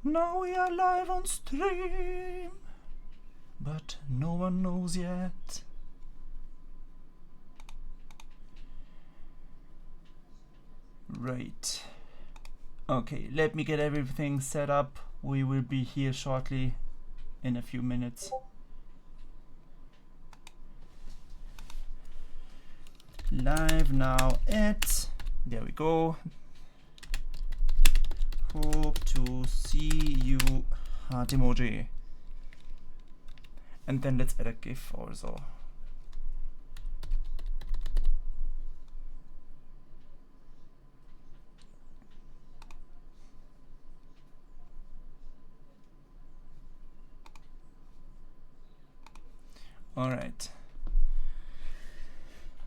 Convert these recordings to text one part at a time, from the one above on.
Now we are live on stream, but no one knows yet. Right. Okay, let me get everything set up. We will be here shortly in a few minutes. Live now at, there we go. Hope to see you, heart emoji. And then let's add a GIF also. All right.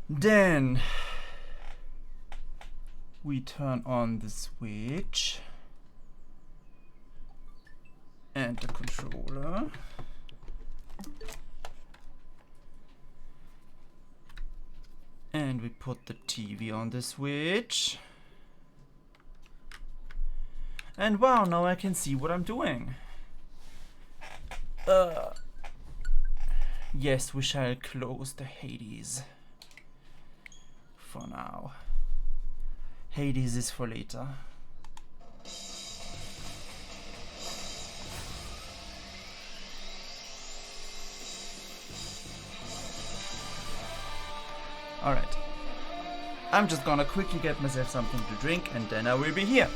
Then we turn on the switch and the controller. And we put the TV on the switch. And wow, now I can see what I'm doing. Yes, we shall close the Hades for now. Hades is for later. Alright. I'm just gonna quickly get myself something to drink and then I will be here.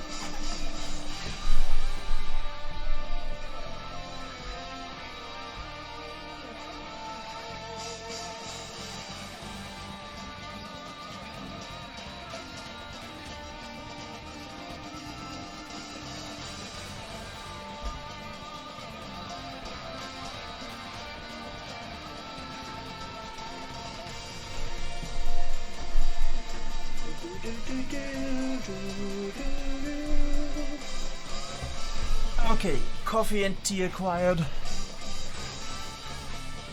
Okay, coffee and tea acquired.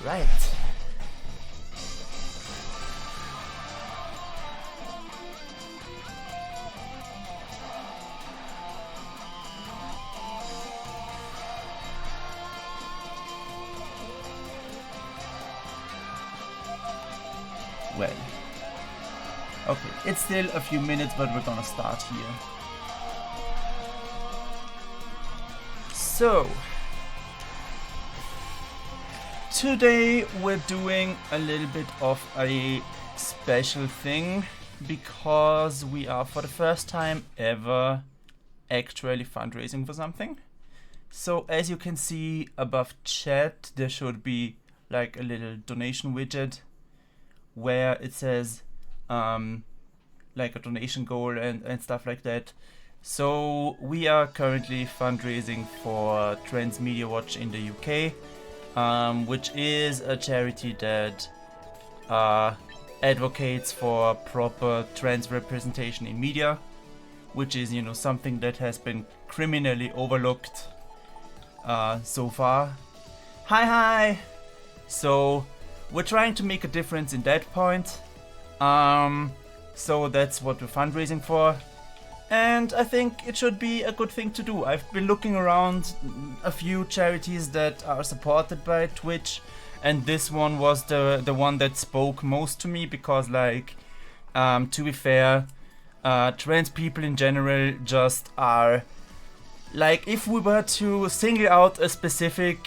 Right. Well. Okay, it's still a few minutes, but we're gonna start here. So, today we're doing a little bit of a special thing because we are for the first time ever actually fundraising for something. So as you can see above chat, there should be like a little donation widget where it says like a donation goal and stuff like that. So we are currently fundraising for Trans Media Watch in the UK, which is a charity that advocates for proper trans representation in media, which is, you know, something that has been criminally overlooked so far. Hi! So we're trying to make a difference in that point. So that's what we're fundraising for. And I think it should be a good thing to do. I've been looking around a few charities that are supported by Twitch, and this one was the one that spoke most to me because, like, to be fair, trans people in general just are, like, if we were to single out a specific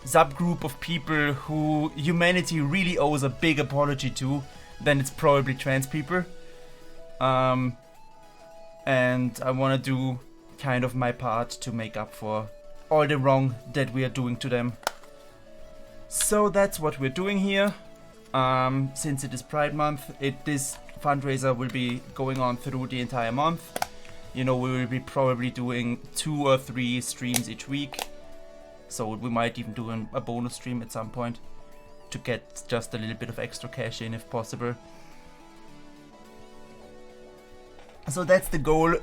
subgroup of people who humanity really owes a big apology to, then it's probably trans people. And I want to do kind of my part to make up for all the wrong that we are doing to them. So that's what we're doing here. Since it is Pride Month, this fundraiser will be going on through the entire month. You know, we will be probably doing 2 or 3 streams each week. So we might even do a bonus stream at some point to get just a little bit of extra cash in if possible. So that's the goal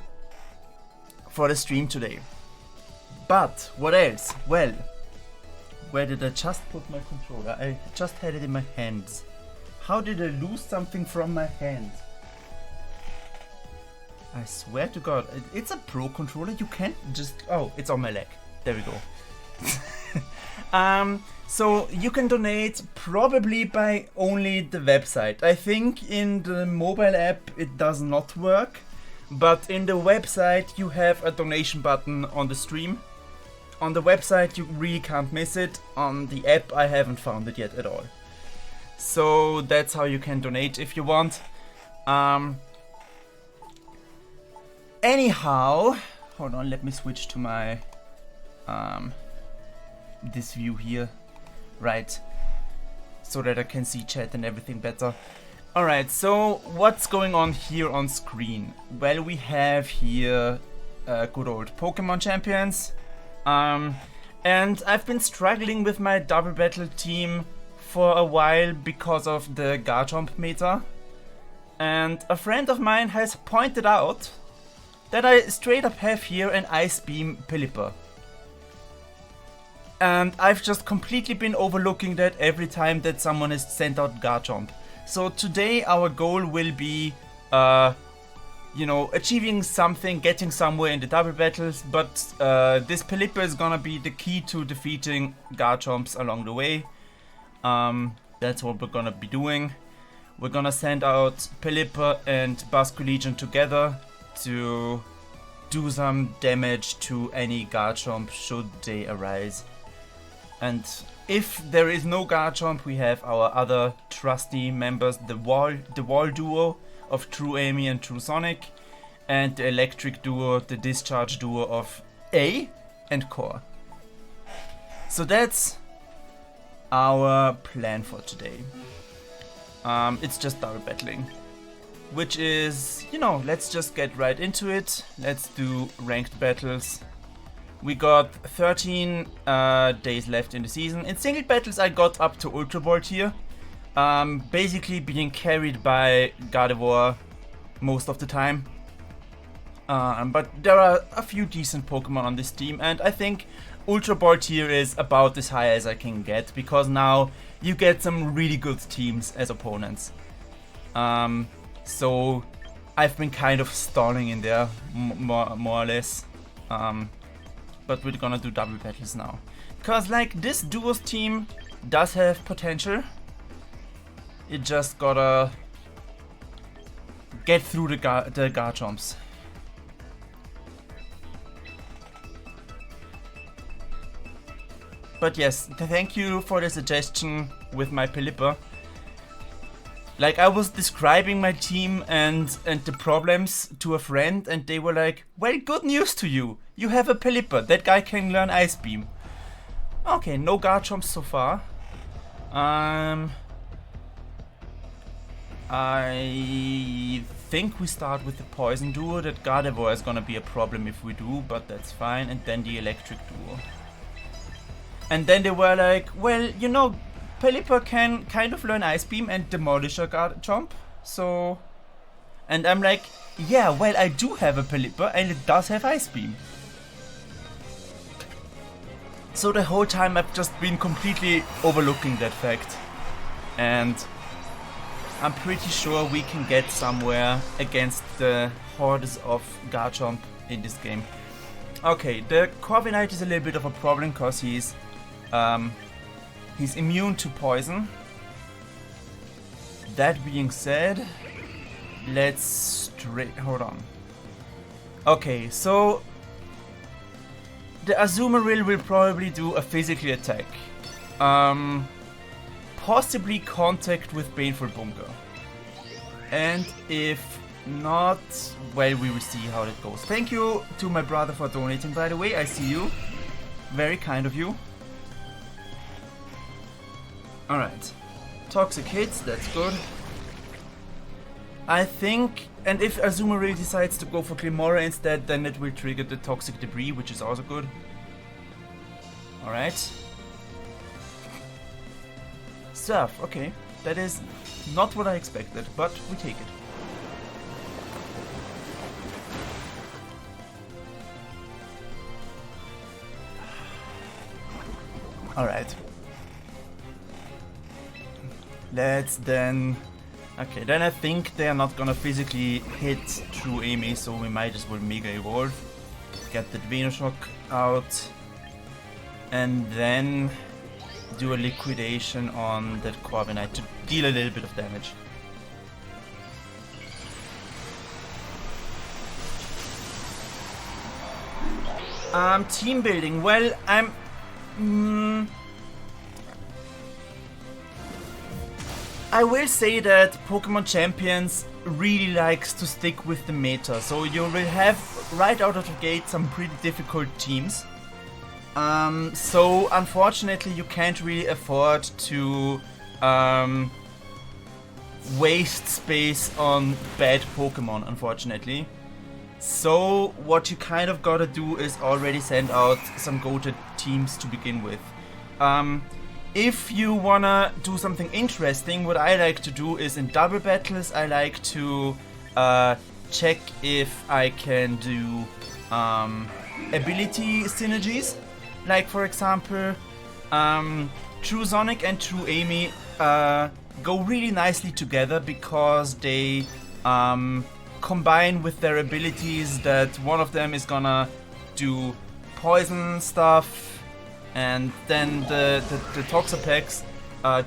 for the stream today. But what else? Well, where did I just put my controller? I just had it in my hands. How did I lose something from my hand? I swear to God, it's a Pro controller. You can't just... Oh, it's on my leg. There we go. So you can donate probably by only the website. I think in the mobile app it does not work, but in the website you have a donation button on the stream. On the website you really can't miss it. On the app I haven't found it yet at all. So that's how you can donate if you want. Anyhow, hold on, let me switch to my this view here. Right, so that I can see chat and everything better. Alright, so what's going on here on screen? Well, we have here good old Pokemon champions. And I've been struggling with my double battle team for a while because of the Garchomp meta. And a friend of mine has pointed out that I straight up have here an Ice Beam Pelipper. And I've just completely been overlooking that every time that someone has sent out Garchomp. So today our goal will be, you know, achieving something, getting somewhere in the double battles. But this Pelipper is gonna be the key to defeating Garchomps along the way. That's what we're gonna be doing. We're gonna send out Pelipper and Basculegion together to do some damage to any Garchomp should they arise. And if there is no Garchomp, we have our other trusty members, the wall duo of True Amy and True Sonic, and the electric duo, the discharge duo of A and Core. So that's our plan for today. It's just double battling, which is, you know, let's just get right into it. Let's do ranked battles. We got 13 days left in the season. In single battles I got up to Ultra Ball tier. Basically being carried by Gardevoir most of the time. But there are a few decent Pokemon on this team, and I think Ultra Ball tier is about as high as I can get, because now you get some really good teams as opponents. So I've been kind of stalling in there, more or less. But we're gonna do double battles now. Cause like this duo's team does have potential. It just gotta get through the Garchomps. But yes, thank you for the suggestion with my Pelipper. Like, I was describing my team and the problems to a friend, and they were like, well, good news to you. You have a Pelipper. That guy can learn Ice Beam. Okay, no Garchomps so far. I think we start with the Poison Duo. That Gardevoir is gonna be a problem if we do, but that's fine. And then the Electric Duo. And then they were like, well, you know, Pelipper can kind of learn Ice Beam and demolish a Garchomp, so... And I'm like, yeah, well, I do have a Pelipper and it does have Ice Beam. So the whole time I've just been completely overlooking that fact. And I'm pretty sure we can get somewhere against the hordes of Garchomp in this game. Okay, the Corviknight is a little bit of a problem because he's immune to poison. That being said, let's hold on. Okay, so the Azumarill will probably do a physical attack. Possibly contact with Baneful Bunker. And if not, well, we will see how that goes. Thank you to my brother for donating, by the way. I see you. Very kind of you. Alright. Toxic hits, that's good. I think, and if Azumarill decides to go for Climora instead, then it will trigger the Toxic Debris, which is also good. Alright. Surf, okay. That is not what I expected, but we take it. Alright. Let's then Okay, then I think they are not gonna physically hit through Amy, so we might as well Mega Evolve. Get that Venoshock out. And then do a liquidation on that Corviknight to deal a little bit of damage. Team building. Well, I will say that Pokemon Champions really likes to stick with the meta, so you will have right out of the gate some pretty difficult teams. So unfortunately you can't really afford to waste space on bad Pokemon, unfortunately. So what you kind of gotta do is already send out some goated teams to begin with. If you wanna do something interesting, what I like to do is in double battles I like to check if I can do ability synergies. Like for example, True Sonic and True Amy go really nicely together because they combine with their abilities that one of them is gonna do poison stuff, and then the Toxapex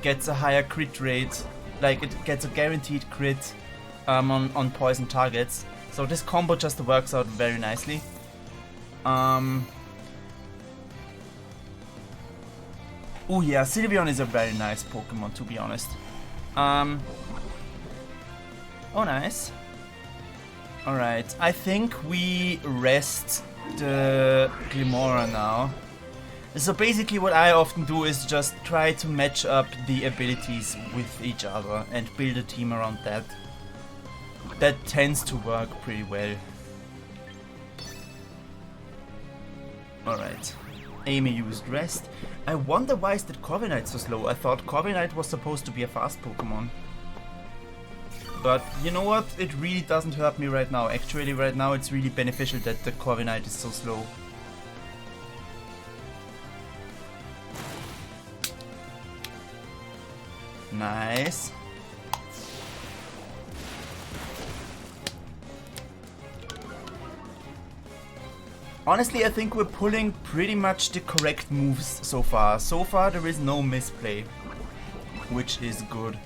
gets a higher crit rate, like it gets a guaranteed crit on poison targets. So this combo just works out very nicely. Oh yeah, Sylveon is a very nice Pokemon, to be honest. Oh nice. Alright, I think we rest the Glimora now. So basically what I often do is just try to match up the abilities with each other and build a team around that. That tends to work pretty well. Alright, Amy used rest. I wonder why is that Corviknight so slow? I thought Corviknight was supposed to be a fast Pokemon. But you know what? It really doesn't hurt me right now. Actually, right now it's really beneficial that the Corviknight is so slow. Nice. Honestly, I think we're pulling pretty much the correct moves so far. So far there is no misplay, which is good.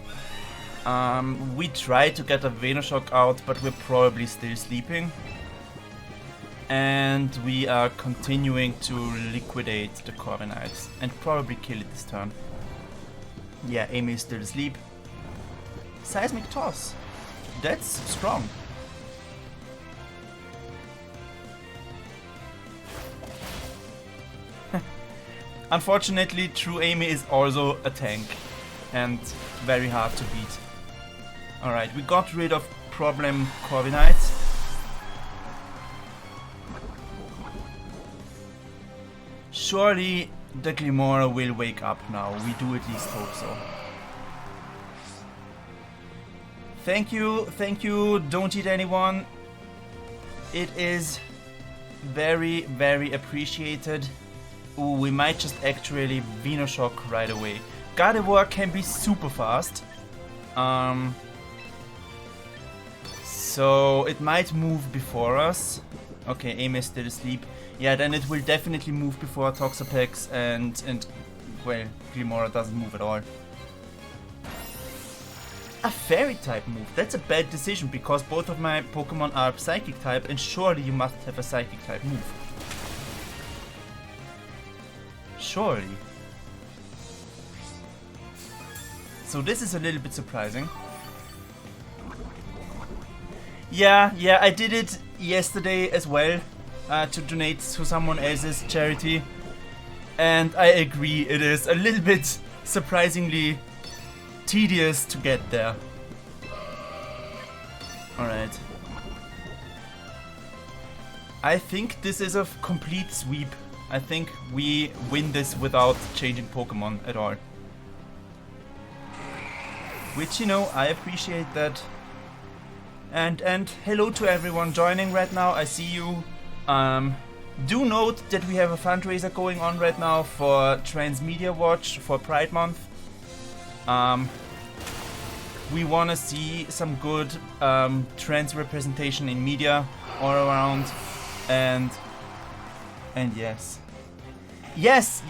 We tried to get a Venoshock out, but we're probably still sleeping. And we are continuing to liquidate the Corviknights and probably kill it this turn. Yeah, Amy is still asleep. Seismic Toss. That's strong. Unfortunately, True Amy is also a tank and very hard to beat. Alright, we got rid of problem Corviknight. Surely the Glimora will wake up now. We do at least hope so. Thank you, don't eat anyone. It is very, very appreciated. Ooh, we might just actually Venoshock right away. Gardevoir can be super fast. So it might move before us. Okay, Amy is still asleep. Yeah, then it will definitely move before Toxapex and well, Glimora doesn't move at all. A Fairy type move. That's a bad decision because both of my Pokemon are Psychic type and surely you must have a Psychic type move. Surely. So this is a little bit surprising. Yeah, I did it yesterday as well, to donate to someone else's charity. And I agree, it is a little bit surprisingly tedious to get there. Alright. I think this is a complete sweep. I think we win this without changing Pokemon at all. Which, you know, I appreciate that. And hello to everyone joining right now, I see you. Do note that we have a fundraiser going on right now for Transmedia Watch for Pride Month. We want to see some good trans representation in media all around, and yes. Yes.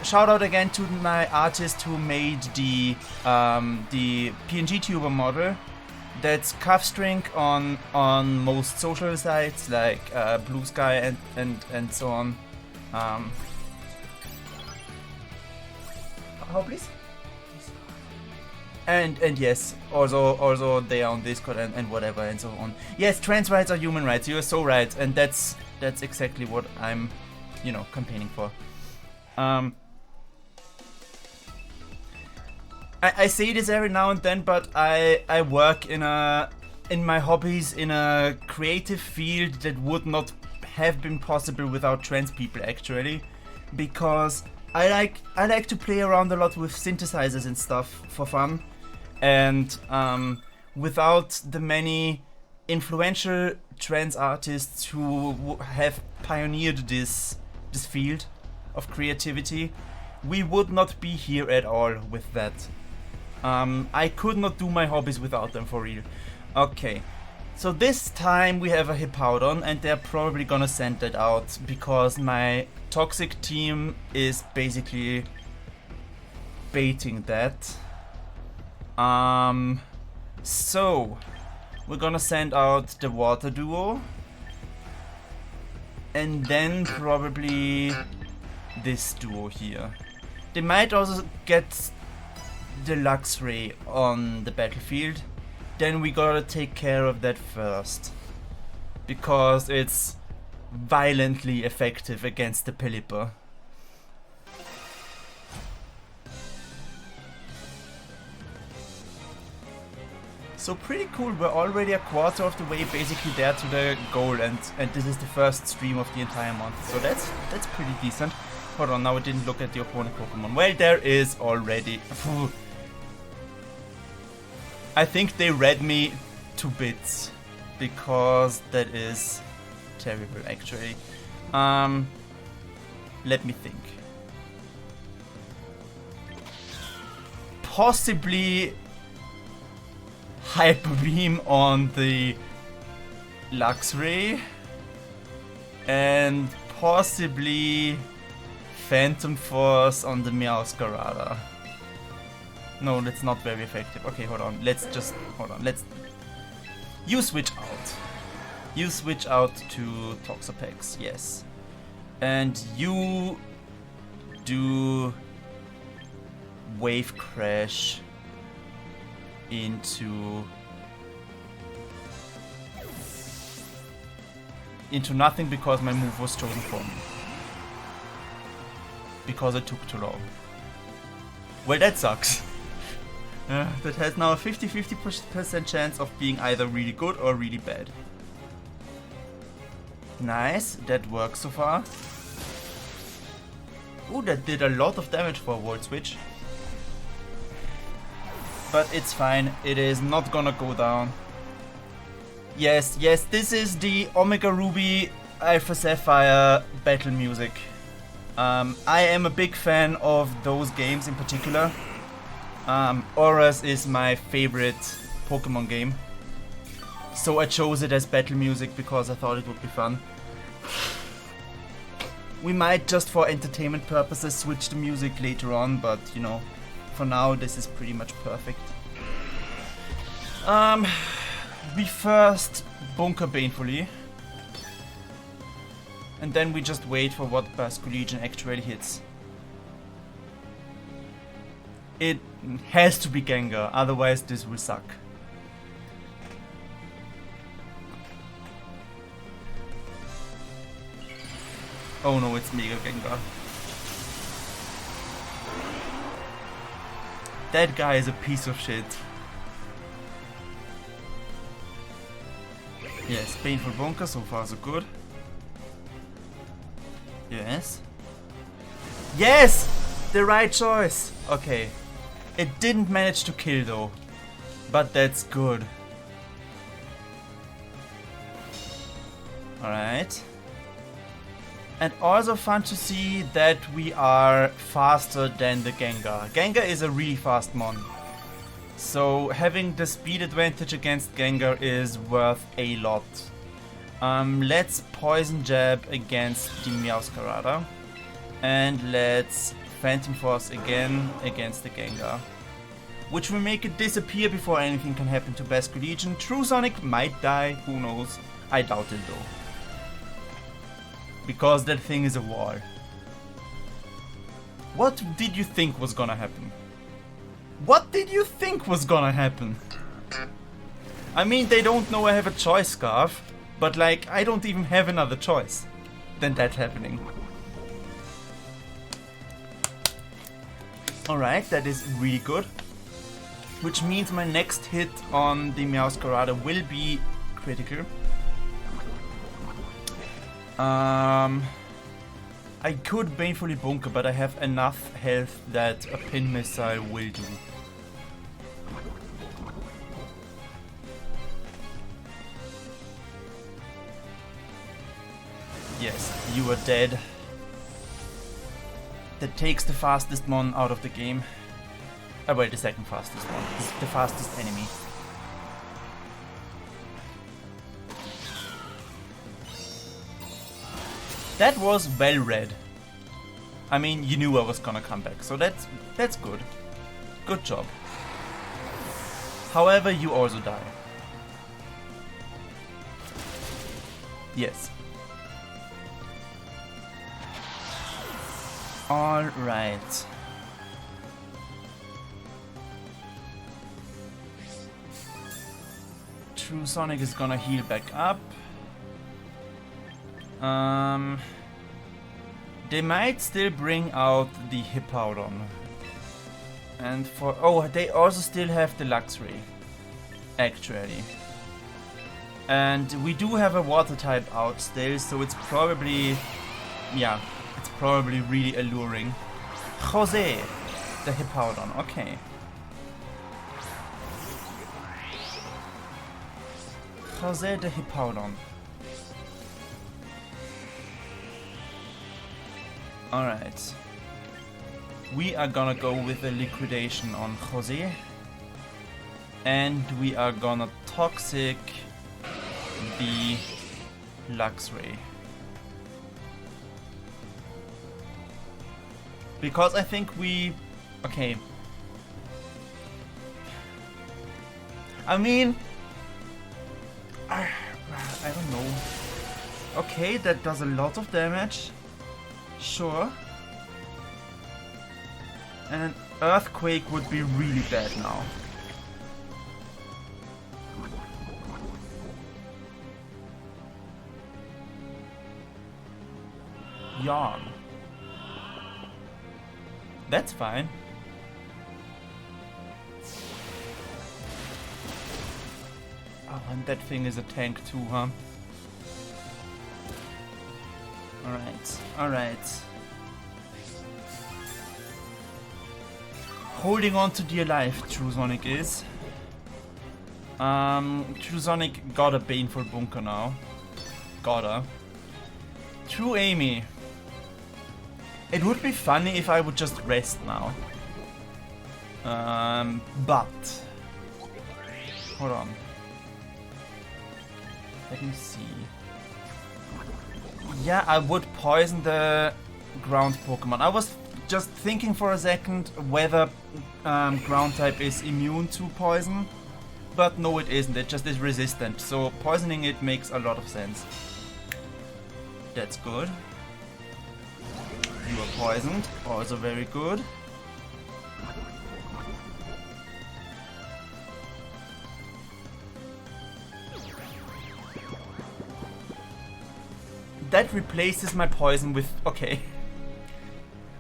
Shout out again to my artist who made the PNG tuber model. That's cuff string on most social sites like Blue Sky and so on. How please? And yes, also they are on Discord and whatever and so on. Yes, trans rights are human rights. You are so right, and that's exactly what I'm, campaigning for. I say this every now and then, but I work in my hobbies in a creative field that would not have been possible without trans people actually, because I like to play around a lot with synthesizers and stuff for fun, and without the many influential trans artists who have pioneered this field of creativity, we would not be here at all with that. I could not do my hobbies without them, for real. Okay, so this time we have a Hippowdon, and they're probably gonna send that out because my toxic team is basically baiting that. So we're gonna send out the water duo, and then probably this duo here. They might also get the Luxray on the battlefield. Then we gotta take care of that first, because it's violently effective against the Pelipper. So pretty cool, we're already a quarter of the way basically there to the goal, and this is the first stream of the entire month, so that's pretty decent. Hold on, now I didn't look at the opponent Pokemon. Well, there is already... I think they read me to bits, because that is terrible actually. Let me think. Possibly Hyper Beam on the Luxray, and possibly Phantom Force on the Meowscarada. No, that's not very effective. Okay, hold on. Let's you switch out. You switch out to Toxapex, yes. And you do Wave Crash into nothing because my move was chosen for me. Because it took too long. Well, that sucks. That has now a 50-50% chance of being either really good or really bad. Nice, that works so far. Ooh, that did a lot of damage for a Volt Switch. But it's fine, it is not gonna go down. Yes, this is the Omega Ruby Alpha Sapphire battle music. I am a big fan of those games in particular. Auras is my favorite Pokemon game, so I chose it as battle music because I thought it would be fun. We might, just for entertainment purposes, switch the music later on, but for now this is pretty much perfect. We first Bunker Banefully, and then we just wait for what Basculegion actually hits. It has to be Gengar, otherwise this will suck. Oh no, it's Mega Gengar. That guy is a piece of shit. Yes, Painful Bunker, so far so good. Yes. Yes! The right choice! Okay. It didn't manage to kill though, but that's good. Alright. And also fun to see that we are faster than the Gengar. Gengar is a really fast mon. So having the speed advantage against Gengar is worth a lot. Let's Poison Jab against the Meowscarada. And let's Phantom Force again against the Gengar. Which will make it disappear before anything can happen to Basque Legion. True Sonic might die, who knows. I doubt it though. Because that thing is a wall. What did you think was gonna happen? What did you think was gonna happen? I mean, they don't know I have a choice, Scarf. But like, I don't even have another choice than that happening. Alright, that is really good. Which means my next hit on the Meowscarada will be critical. I could Banefully Bunker, but I have enough health that a Pin Missile will do. Yes, you are dead. That takes the fastest mon out of the game. Well, the second fastest one. The fastest enemy. That was well read. I mean, you knew I was gonna come back, so that's good. Good job. However, you also die. Yes. Alright. True Sonic is gonna heal back up. They might still bring out the Hippowdon. And for... oh, they also still have the Luxray. Actually. And we do have a water type out still, so it's probably... yeah, it's probably really alluring. Jose, the Hippowdon, okay. Jose the Hippowdon. Alright. We are gonna go with a liquidation on Jose. And we are gonna toxic the Luxray. Because I think we... okay. I mean... I don't know. Okay, that does a lot of damage. Sure. And an Earthquake would be really bad now. Yawn. That's fine. Oh, and that thing is a tank too, huh? Alright, alright. Holding on to dear life, True Sonic is. True Sonic got a Baneful Bunker now. Gotta. True Amy. It would be funny if I would just rest now. But... hold on. Let me see. Yeah, I would poison the ground Pokemon. I was just thinking for a second whether ground type is immune to poison. But no, it isn't. It just is resistant. So poisoning it makes a lot of sense. That's good. You are poisoned. Also very good. That replaces my poison with... okay.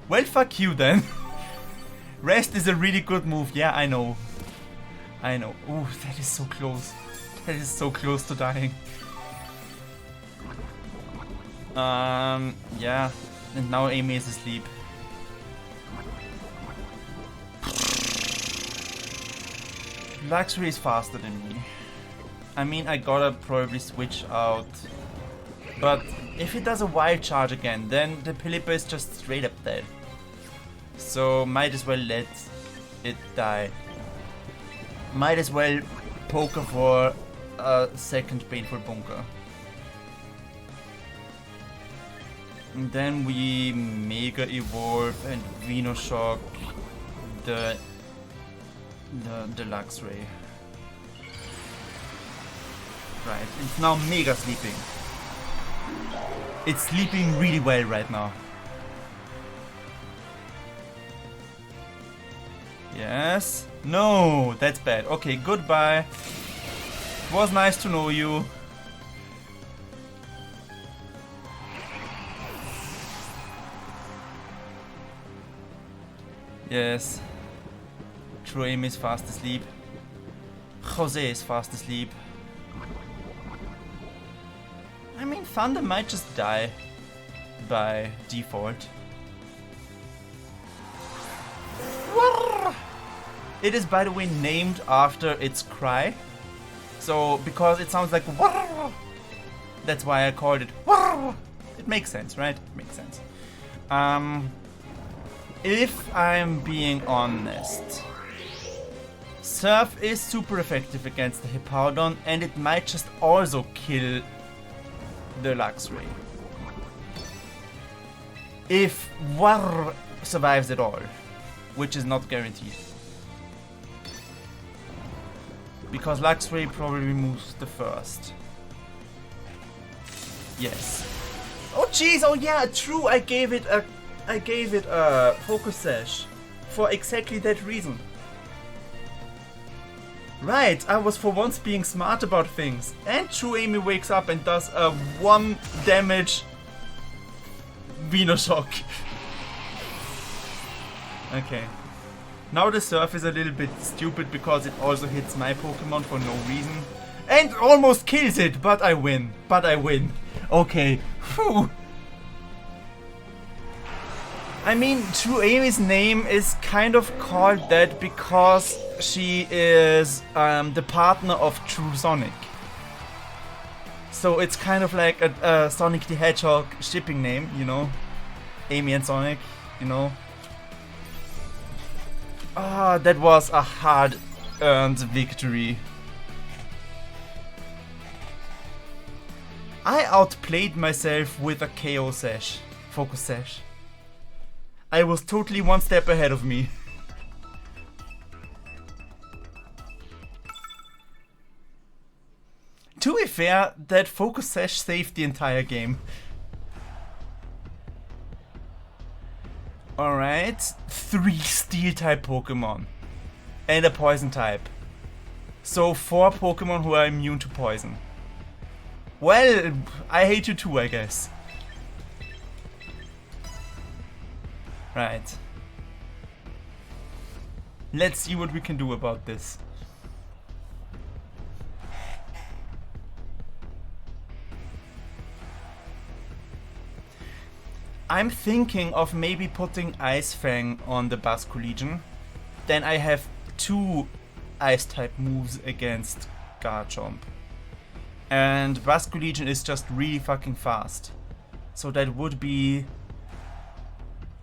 Well, fuck you then. Rest is a really good move. Yeah, I know. I know. Ooh, that is so close. That is so close to dying. Yeah. And now Amy is asleep. Luxray is faster than me. I mean, I gotta probably switch out. But if it does a wild charge again, then the Pilipper is just straight up dead. So might as well let it die. Might as well poker for a second painful bunker. And then we Mega Evolve and Venoshock the Luxray. Right, it's now mega sleeping. It's sleeping really well right now. Yes. No, that's bad. Okay, goodbye. It was nice to know you. Yes. True Aim is fast asleep. Jose is fast asleep. I mean, Thunder might just die by default. It is, by the way, named after its cry. So, because it sounds like that's why I called it. It makes sense, right? It makes sense. If I'm being honest, Surf is super effective against the Hippowdon, and it might just also kill the Luxray. If War survives at all, which is not guaranteed. Because Luxray probably moves the first. Yes. Oh jeez, oh yeah, true, I gave it a Focus Sash for exactly that reason. Right, I was for once being smart about things. And True Amy wakes up and does a 1 damage Venoshock. Okay. Now the Surf is a little bit stupid because it also hits my Pokemon for no reason. And almost kills it, but I win. Okay. Whew. I mean, True Amy's name is kind of called that because she is the partner of True Sonic. So it's kind of like a Sonic the Hedgehog shipping name, you know? Amy and Sonic, you know? Ah, that was a hard-earned victory. I outplayed myself with a KO Sash. Focus Sash. I was totally one step ahead of me. To be fair, that Focus Sash saved the entire game. Alright, 3 Steel-type Pokemon. And a Poison-type. So 4 Pokemon who are immune to poison. Well, I hate you too, I guess. Right. Let's see what we can do about this. I'm thinking of maybe putting Ice Fang on the Basculegion. Then I have 2 Ice-type moves against Garchomp. And Basculegion is just really fucking fast. So that would be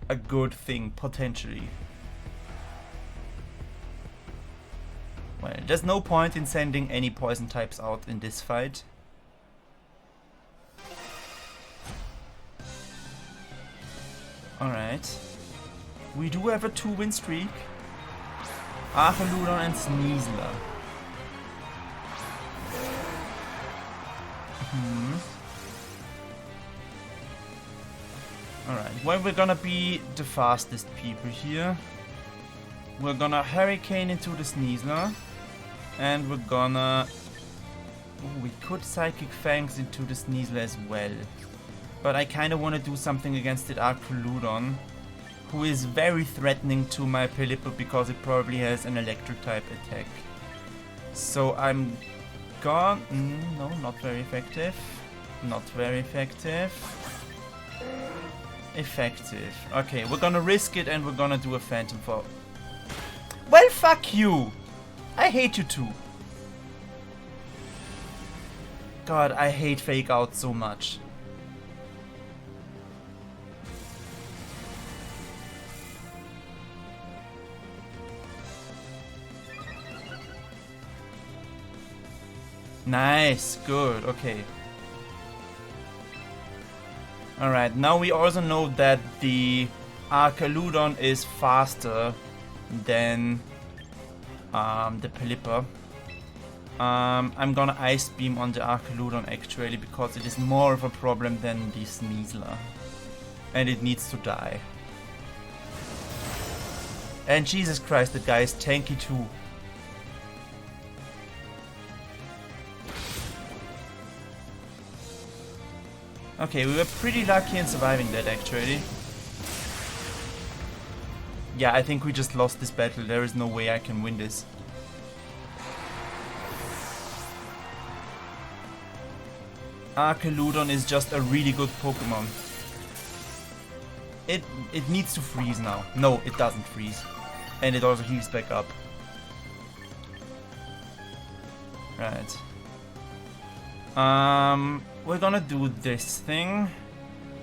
a good thing, potentially. Well, there's no point in sending any poison types out in this fight. Alright. We do have a 2-win streak. Archaludon and Sneasler. Alright, well, we're gonna be the fastest people here. We're gonna Hurricane into the Sneasler. And we're gonna... Ooh, we could Psychic Fangs into the Sneasler as well. But I kinda wanna do something against it Archaludon, who is very threatening to my Pelipper because it probably has an electric type attack. So I'm gone... no, not very effective. Not very effective. Effective. Okay, we're gonna risk it and we're gonna do a Phantom Fall. Well, fuck you! I hate you too. God, I hate Fake Out so much. Nice, good, okay. Alright, now we also know that the Archaludon is faster than the Pelipper. I'm gonna Ice Beam on the Archaludon actually, because it is more of a problem than the Sneasler. And it needs to die. And Jesus Christ, that guy is tanky too. Okay, we were pretty lucky in surviving that actually. Yeah, I think we just lost this battle. There is no way I can win this. Archaludon is just a really good Pokemon. It needs to freeze now. No, it doesn't freeze. And it also heals back up. Right. We're gonna do this thing,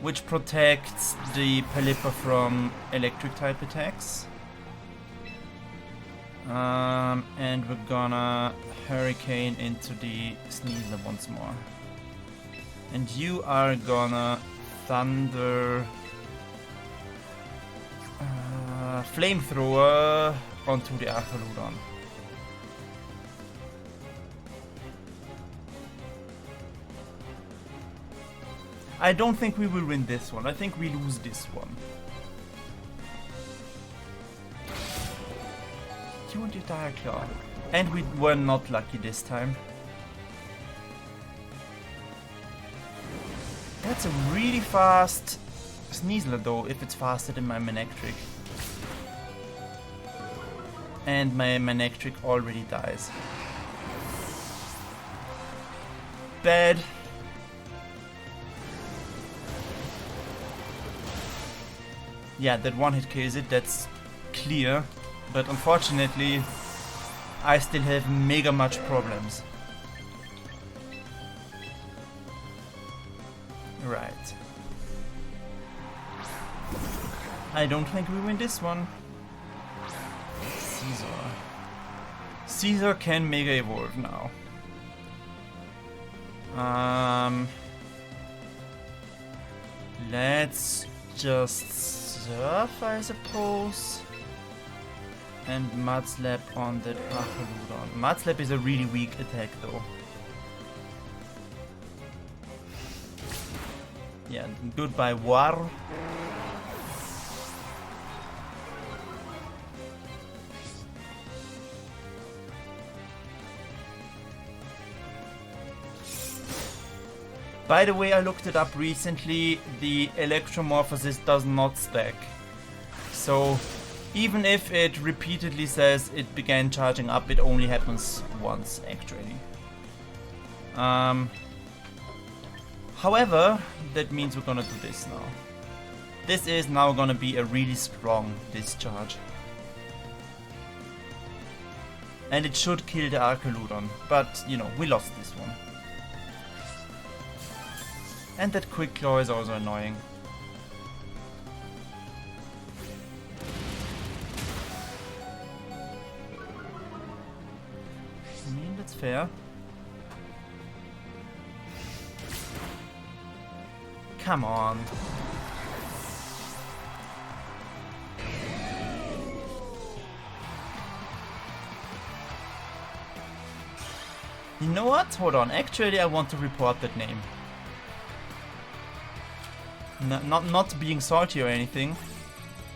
which protects the Pelipper from electric type attacks. And we're gonna Hurricane into the Sneasler once more. And you are gonna Thunder Flamethrower onto the Archaludon. I don't think we will win this one. I think we lose this one. You want your Dire Claw. And we were not lucky this time. That's a really fast Sneasler though, if it's faster than my Manectric. And my Manectric already dies. Bad. Yeah, that one hit kills it, that's clear. But unfortunately, I still have mega much problems. Right. I don't think we win this one. Caesar. Caesar can Mega Evolve now. Let's just Surf, I suppose. And Mud Slap on that Archaludon. Mud Slap is a really weak attack though. Yeah, goodbye War. By the way, I looked it up recently, the Electromorphosis does not stack. So, even if it repeatedly says it began charging up, it only happens once, actually. However, that means we're gonna do this now. This is now gonna be a really strong discharge. And it should kill the Archaludon, but, you know, we lost this one. And that Quick Claw is also annoying. I mean, that's fair. Come on. You know what? Hold on. Actually, I want to report that name. Not being salty or anything,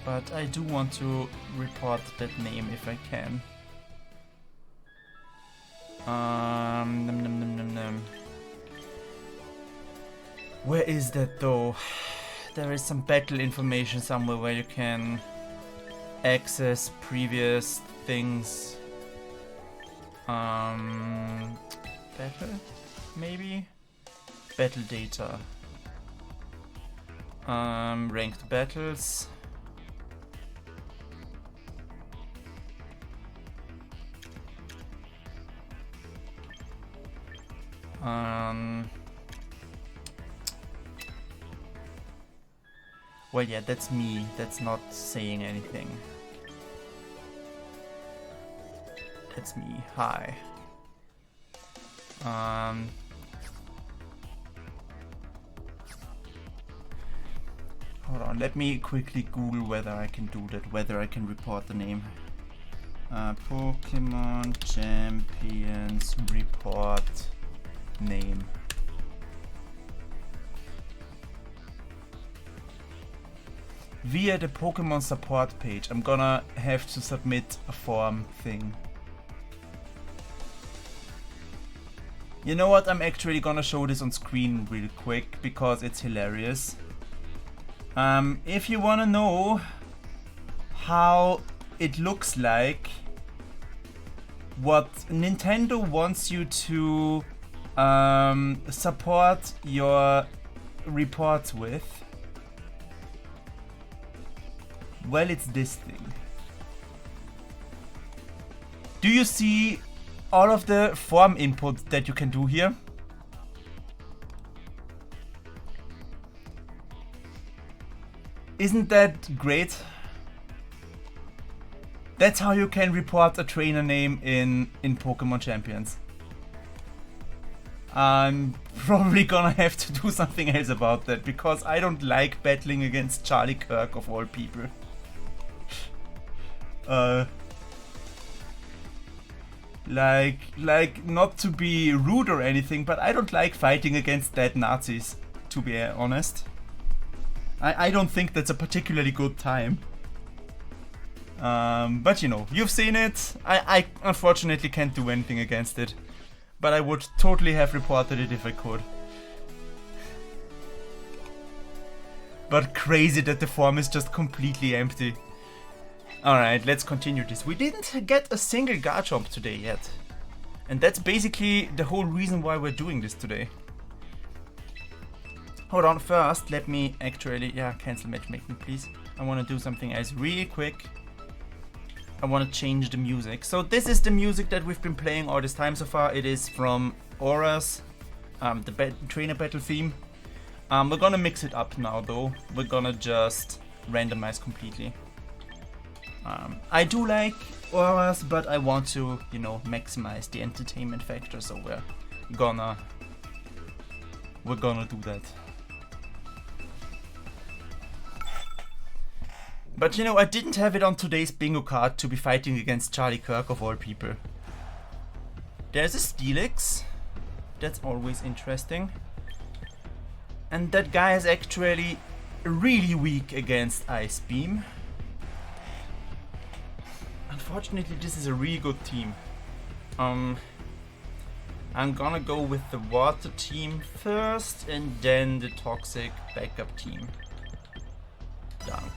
but I do want to report that name if I can. Where is that though? There is some battle information somewhere where you can access previous things. Battle? Maybe? Battle data. Ranked battles. Well, yeah, that's me. That's not saying anything. That's me. Hi. Hold on, let me quickly Google whether I can do that, whether I can report the name. Pokemon Champions report name. Via the Pokemon support page. I'm gonna have to submit a form thing. You know what? I'm actually gonna show this on screen real quick because it's hilarious. If you wanna know how it looks like, what Nintendo wants you to support your reports with, well, it's this thing. Do you see all of the form input that you can do here? Isn't that great? That's how you can report a trainer name in Pokemon Champions. I'm probably gonna have to do something else about that because I don't like battling against Charlie Kirk of all people. Like not to be rude or anything, but I don't like fighting against dead Nazis, to be honest. I don't think that's a particularly good time. But you know, you've seen it. I unfortunately can't do anything against it. But I would totally have reported it if I could. But crazy that the form is just completely empty. Alright, let's continue this. We didn't get a single Garchomp today yet. And that's basically the whole reason why we're doing this today. Hold on, first let me actually, cancel matchmaking please. I want to do something else really quick. I want to change the music. So this is the music that we've been playing all this time so far. It is from Aura's, the trainer battle theme. We're gonna mix it up now though. We're gonna just randomize completely. I do like Aura's, but I want to, you know, maximize the entertainment factor, so we're gonna do that. But you know, I didn't have it on today's bingo card to be fighting against Charlie Kirk of all people. There's a Steelix. That's always interesting. And that guy is actually really weak against Ice Beam. Unfortunately, this is a really good team. I'm gonna go with the water team first and then the toxic backup team. Done.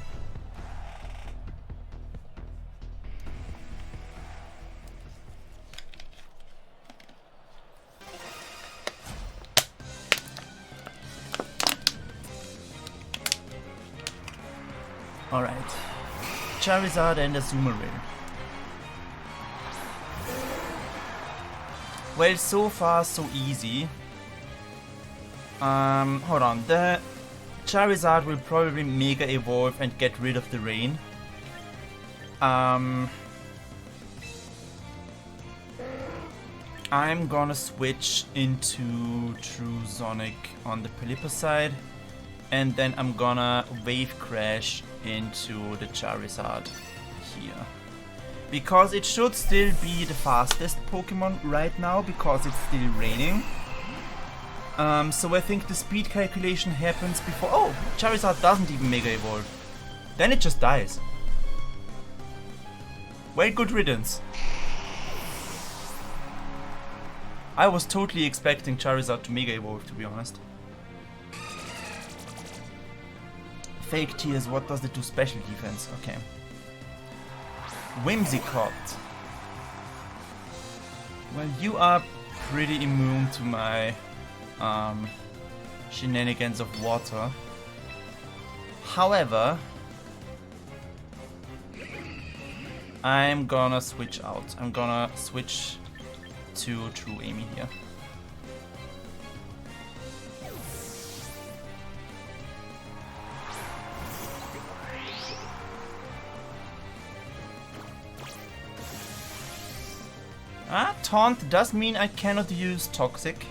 Alright. Charizard and Azumarill. Well, so far so easy. Hold on. The Charizard will probably Mega Evolve and get rid of the rain. I'm gonna switch into True Sonic on the Pelipper side. And then I'm gonna Wave Crash into the Charizard here. Because it should still be the fastest Pokemon right now, because it's still raining. So I think the speed calculation happens before... Oh! Charizard doesn't even Mega Evolve. Then it just dies. Well, good riddance. I was totally expecting Charizard to Mega Evolve, to be honest. Fake Tears, what does it do? Special defense, okay. Whimsicott. Well, you are pretty immune to my shenanigans of water. However, I'm gonna switch out. I'm gonna switch to True Amy here. Taunt does mean I cannot use Toxic.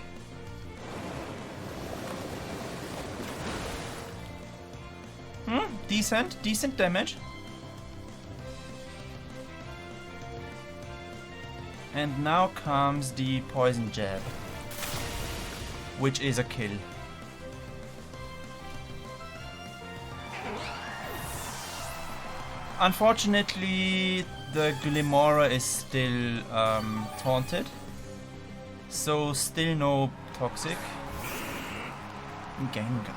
Decent damage. And now comes the Poison Jab, which is a kill. Unfortunately, the Glimora is still taunted, so still no Toxic. Gengar.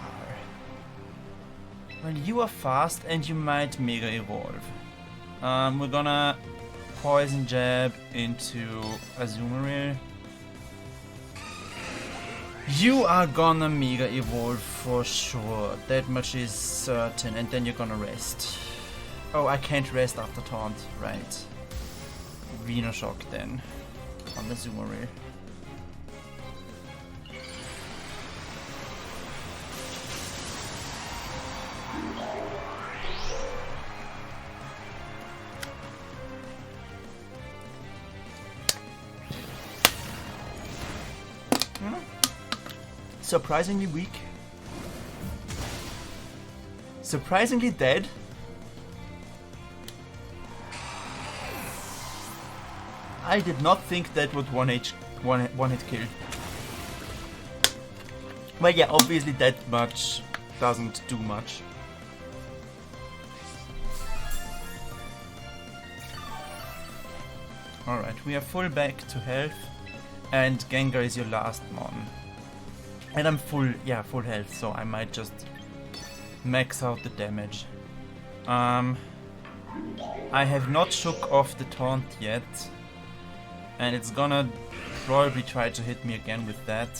Well, you are fast and you might Mega Evolve. We're gonna Poison Jab into Azumarill. You are gonna Mega Evolve for sure, that much is certain, and then you're gonna rest. Oh, I can't rest after Taunt, right. Venoshock then, on the Azumarill. Surprisingly weak. Surprisingly dead. I did not think that would one hit kill. Well, yeah, obviously that much doesn't do much. Alright, we are full back to health, and Gengar is your last mon. And I'm full health, so I might just max out the damage. I have not shook off the taunt yet, and it's gonna probably try to hit me again with that.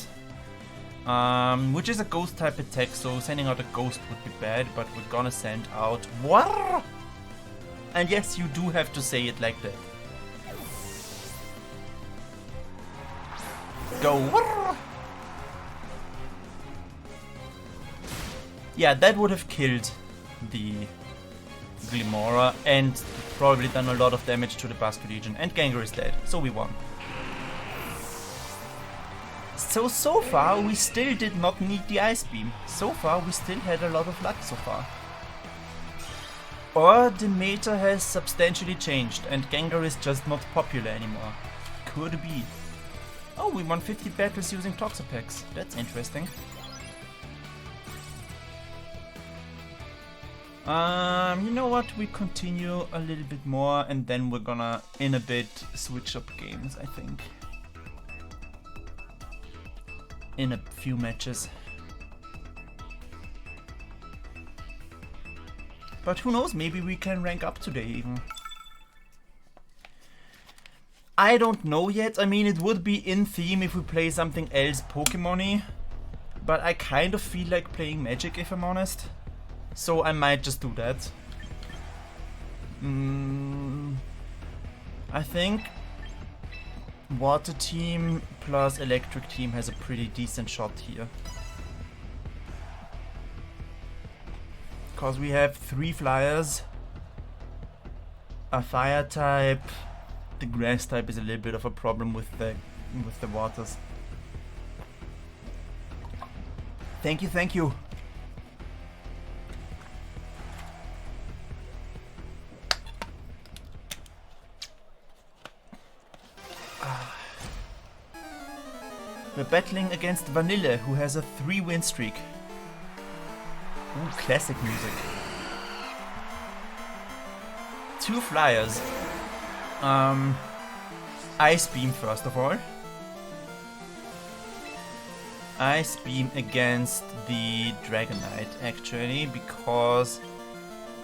Which is a ghost type attack, so sending out a ghost would be bad, but we're gonna send out War! And yes, you do have to say it like that. Go War! Yeah, that would have killed the Glimora and probably done a lot of damage to the Basque Legion, and Gengar is dead, so we won. So far we still did not need the Ice Beam. So far we still had a lot of luck so far. Or the meta has substantially changed and Gengar is just not popular anymore. Could be. Oh, we won 50 battles using Toxapex. That's interesting. You know what, we continue a little bit more and then we're gonna, in a bit, switch up games, I think. In a few matches. But who knows, maybe we can rank up today even. I don't know yet, I mean it would be in theme if we play something else Pokemon-y. But I kind of feel like playing Magic if I'm honest. So I might just do that. I think Water Team plus Electric Team has a pretty decent shot here. Because we have 3 flyers, a fire type, the grass type is a little bit of a problem with the waters. Thank you, thank you. We're battling against Vanille, who has a 3-win streak. Ooh, classic music. 2 flyers. Ice Beam first of all. Ice Beam against the Dragonite actually, because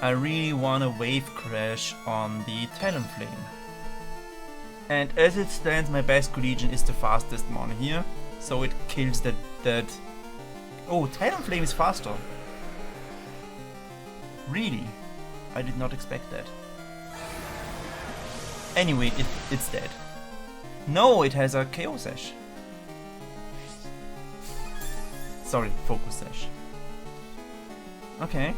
I really want a Wave Crash on the Talonflame. And as it stands, my Basque Legion is the fastest mon here, so it kills that. Oh, Talonflame is faster. Really? I did not expect that. Anyway, it's dead. No, it has a KO Sash. Sorry, Focus Sash. Okay.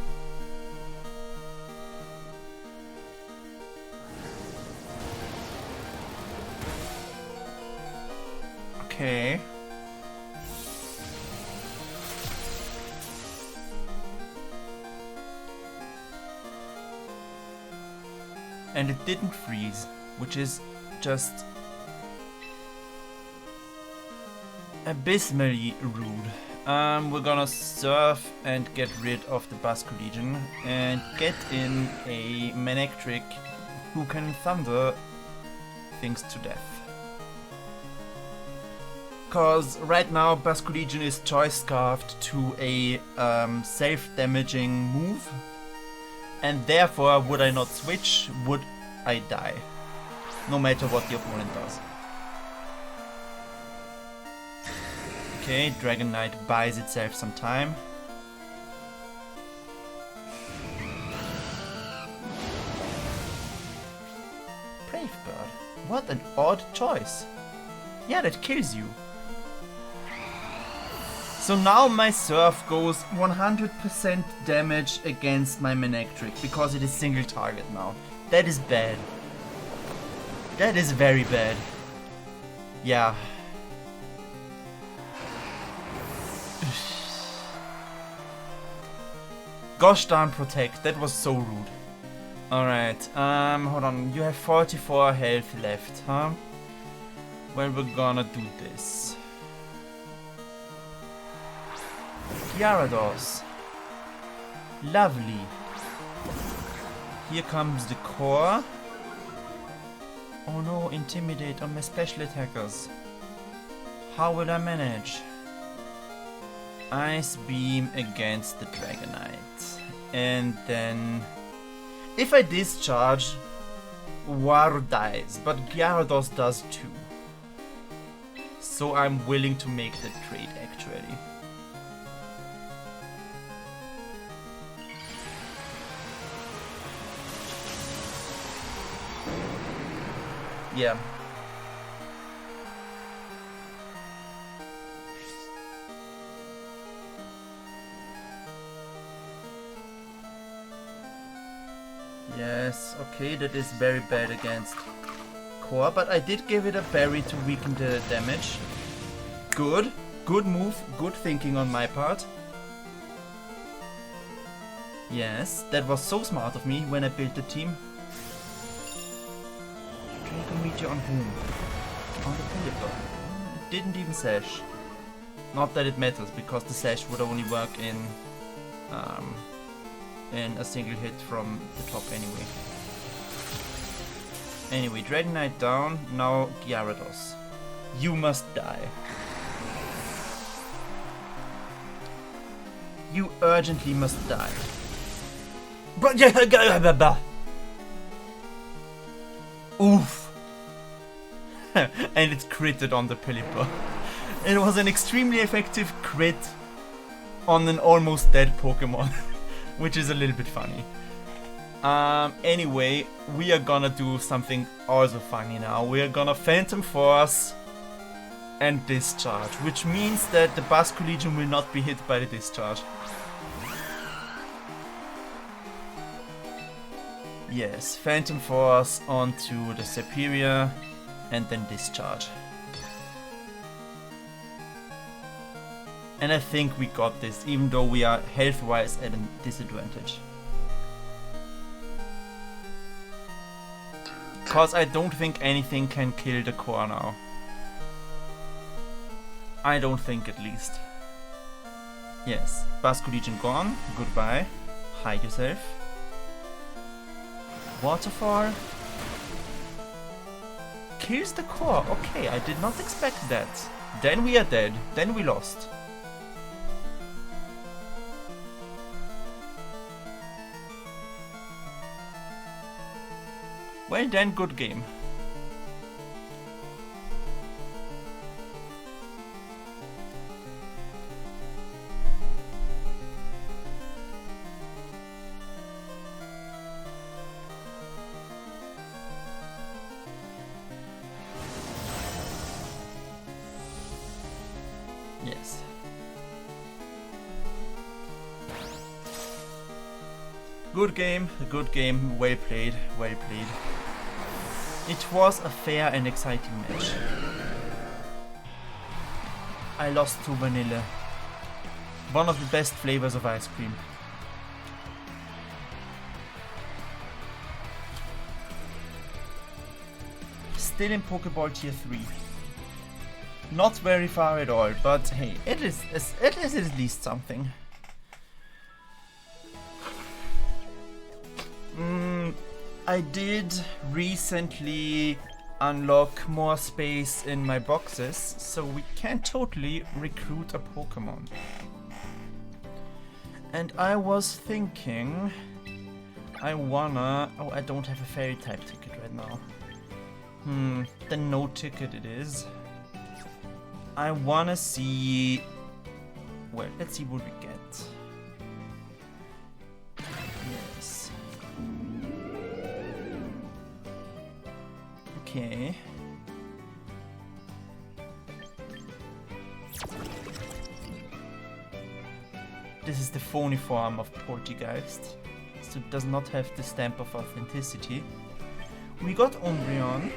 Okay. And it didn't freeze, which is just abysmally rude. We're gonna surf and get rid of the Basque Legion and get in a Manectric who can thunder things to death. Cause right now Basque Legion is choice scarfed to a self-damaging move, and therefore would I not switch, would I die, no matter what the opponent does. Okay, Dragon Knight buys itself some time. Brave Bird, what an odd choice. Yeah, that kills you. So now my Surf goes 100% damage against my Manectric because it is single target now. That is bad. That is very bad. Yeah. Gosh darn protect, that was so rude. Alright, hold on, you have 44 health left, huh? Well, we're gonna do this. Gyarados. Lovely. Here comes the core. Oh no, intimidate on my special attackers. How will I manage? Ice Beam against the Dragonite. And then... if I discharge, War dies, but Gyarados does too. So I'm willing to make the trade actually. Yeah. Yes, okay, that is very bad against core, but I did give it a berry to weaken the damage. Good. Good move, good thinking on my part. Yes, that was so smart of me when I built the team. Draco Meteor on whom? On the Pelipper. It didn't even sash. Not that it matters, because the sash would only work in a single hit from the top anyway. Anyway, Dragon Knight down, now Gyarados. You must die. You urgently must die. But oof. And it critted on the Pelipper. It was an extremely effective crit on an almost dead Pokemon. Which is a little bit funny. Anyway, we are gonna do something also funny now. We are gonna Phantom Force and Discharge, which means that the Basque Legion will not be hit by the Discharge. Yes, Phantom Force onto the Superior and then Discharge. And I think we got this, even though we are health-wise at a disadvantage. Because I don't think anything can kill the core now. I don't think, at least. Yes, Basque Legion gone. Goodbye. Hide yourself. Waterfall. Kills the core. Okay, I did not expect that. Then we are dead. Then we lost. Well then, good game. Yes. Good game, well played, well played. It was a fair and exciting match. I lost to vanilla. One of the best flavors of ice cream. Still in Pokeball Tier 3. Not very far at all, but hey, it is at least something. I did recently unlock more space in my boxes, so we can totally recruit a Pokemon. And I was thinking, I don't have a fairy type ticket right now. Then no ticket it is. I wanna see, well, let's see what we get. Yes. Okay. This is the phony form of Poltergeist, so it does not have the stamp of authenticity. We got Umbreon,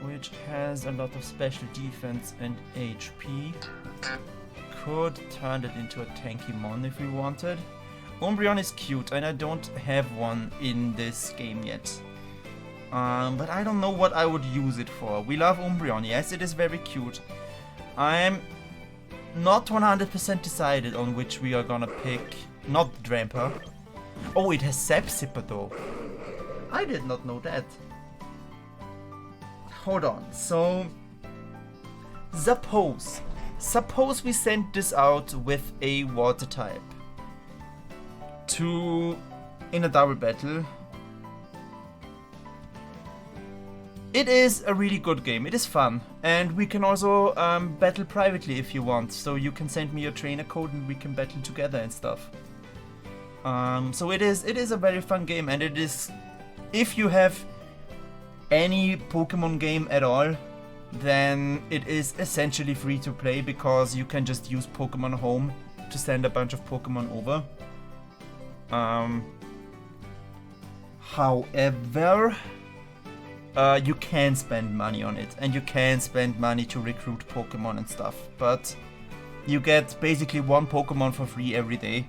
which has a lot of special defense and HP. Could turn it into a tanky mon if we wanted. Umbreon is cute and I don't have one in this game yet. But I don't know what I would use it for. We love Umbreon, yes, it is very cute. I'm not 100% decided on which we are gonna pick. Not Dramper. Oh, it has Sapsipper though. I did not know that. Hold on, so suppose we send this out with a water type in a double battle. It is a really good game, it is fun, and we can also battle privately if you want, so you can send me your trainer code and we can battle together and stuff. So it is a very fun game, and it is, if you have any Pokemon game at all, then it is essentially free to play because you can just use Pokemon Home to send a bunch of Pokemon over. However, you can spend money on it, and you can spend money to recruit Pokemon and stuff, but you get basically one Pokemon for free every day.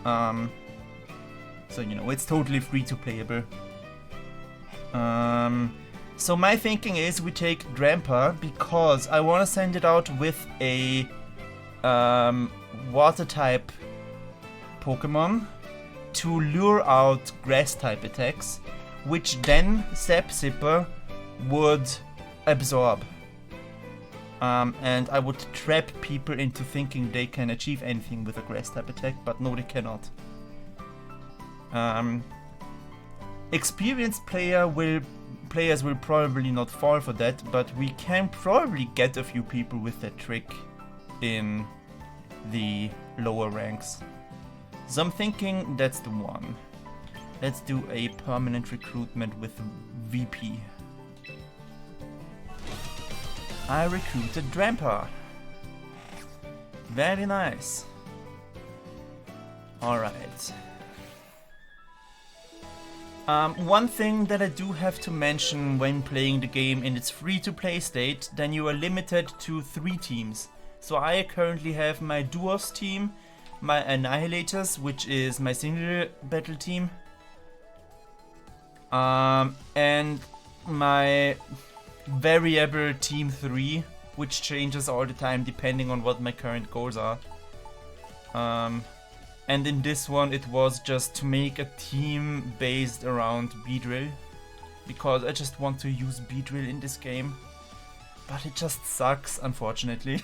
So you know, it's totally free to playable. So my thinking is we take Dramper because I want to send it out with a water type Pokemon to lure out grass type attacks, which then Sapsipper would absorb. And I would trap people into thinking they can achieve anything with a grass type attack, but no, they cannot. Experienced players will probably not fall for that, but we can probably get a few people with that trick in the lower ranks. So I'm thinking that's the one. Let's do a permanent recruitment with VP. I recruited Dramper. Very nice. Alright. One thing that I do have to mention when playing the game in its free-to-play state, then you are limited to 3 teams. So I currently have my Duos team, my Annihilators, which is my single battle team, and my variable team 3, which changes all the time depending on what my current goals are. And in this one it was just to make a team based around Beedrill, because I just want to use Beedrill in this game. But it just sucks, unfortunately.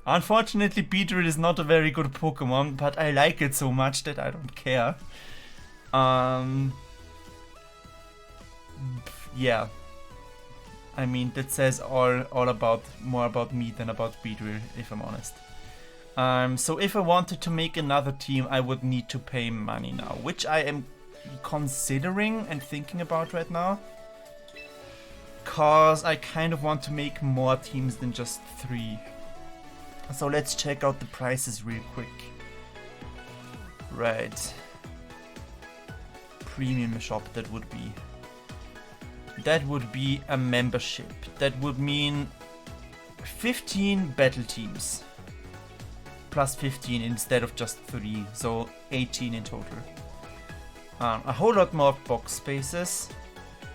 Unfortunately, Beedrill is not a very good Pokemon, but I like it so much that I don't care. Yeah. I mean, that says all about, more about me than about Beedrill, if I'm honest. So if I wanted to make another team, I would need to pay money now, which I am considering and thinking about right now. Cause I kind of want to make more teams than just 3. So let's check out the prices real quick. Right. Premium shop that would be. that would be a membership. That would mean 15 battle teams. Plus 15 instead of just 3, so 18 in total. A whole lot more box spaces.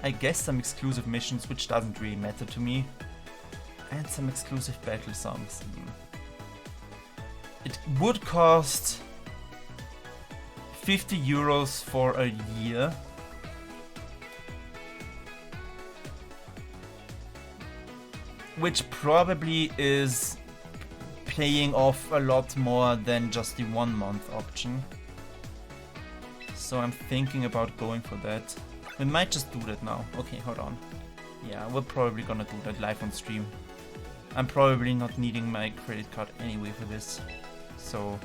I guess some exclusive missions, which doesn't really matter to me. And some exclusive battle songs. It would cost 50 euros for a year. Which probably is paying off a lot more than just the 1 month option. So I'm thinking about going for that. We might just do that now. Okay, hold on. Yeah, we're probably gonna do that live on stream. I'm probably not needing my credit card anyway for this. So...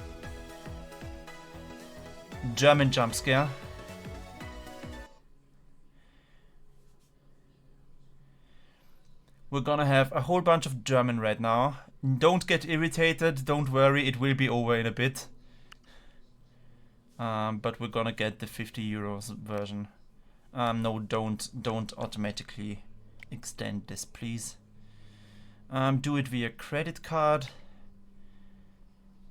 German jump scare. We're gonna have a whole bunch of German right now. Don't get irritated, don't worry, it will be over in a bit. But we're gonna get the 50 euros version. No, don't automatically extend this, please. Do it via credit card.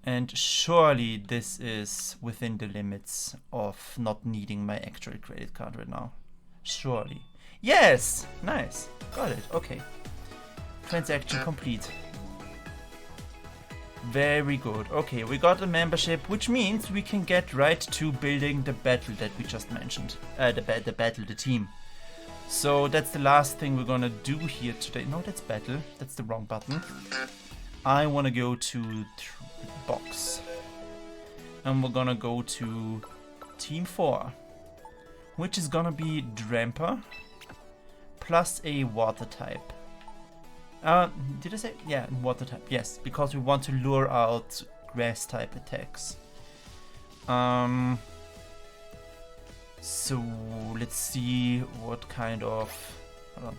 And surely this is within the limits of not needing my actual credit card right now. Surely. Yes! Nice. Got it. Okay. Transaction complete. Very good. Okay, we got a membership, which means we can get right to building the battle that we just mentioned. The team. So that's the last thing we're gonna do here today. No, that's battle. That's the wrong button. I wanna go to box. And we're gonna go to team 4. Which is gonna be Dramper. Plus a water type. Did I say? Yeah, water type. Yes, because we want to lure out grass type attacks. So let's see what kind of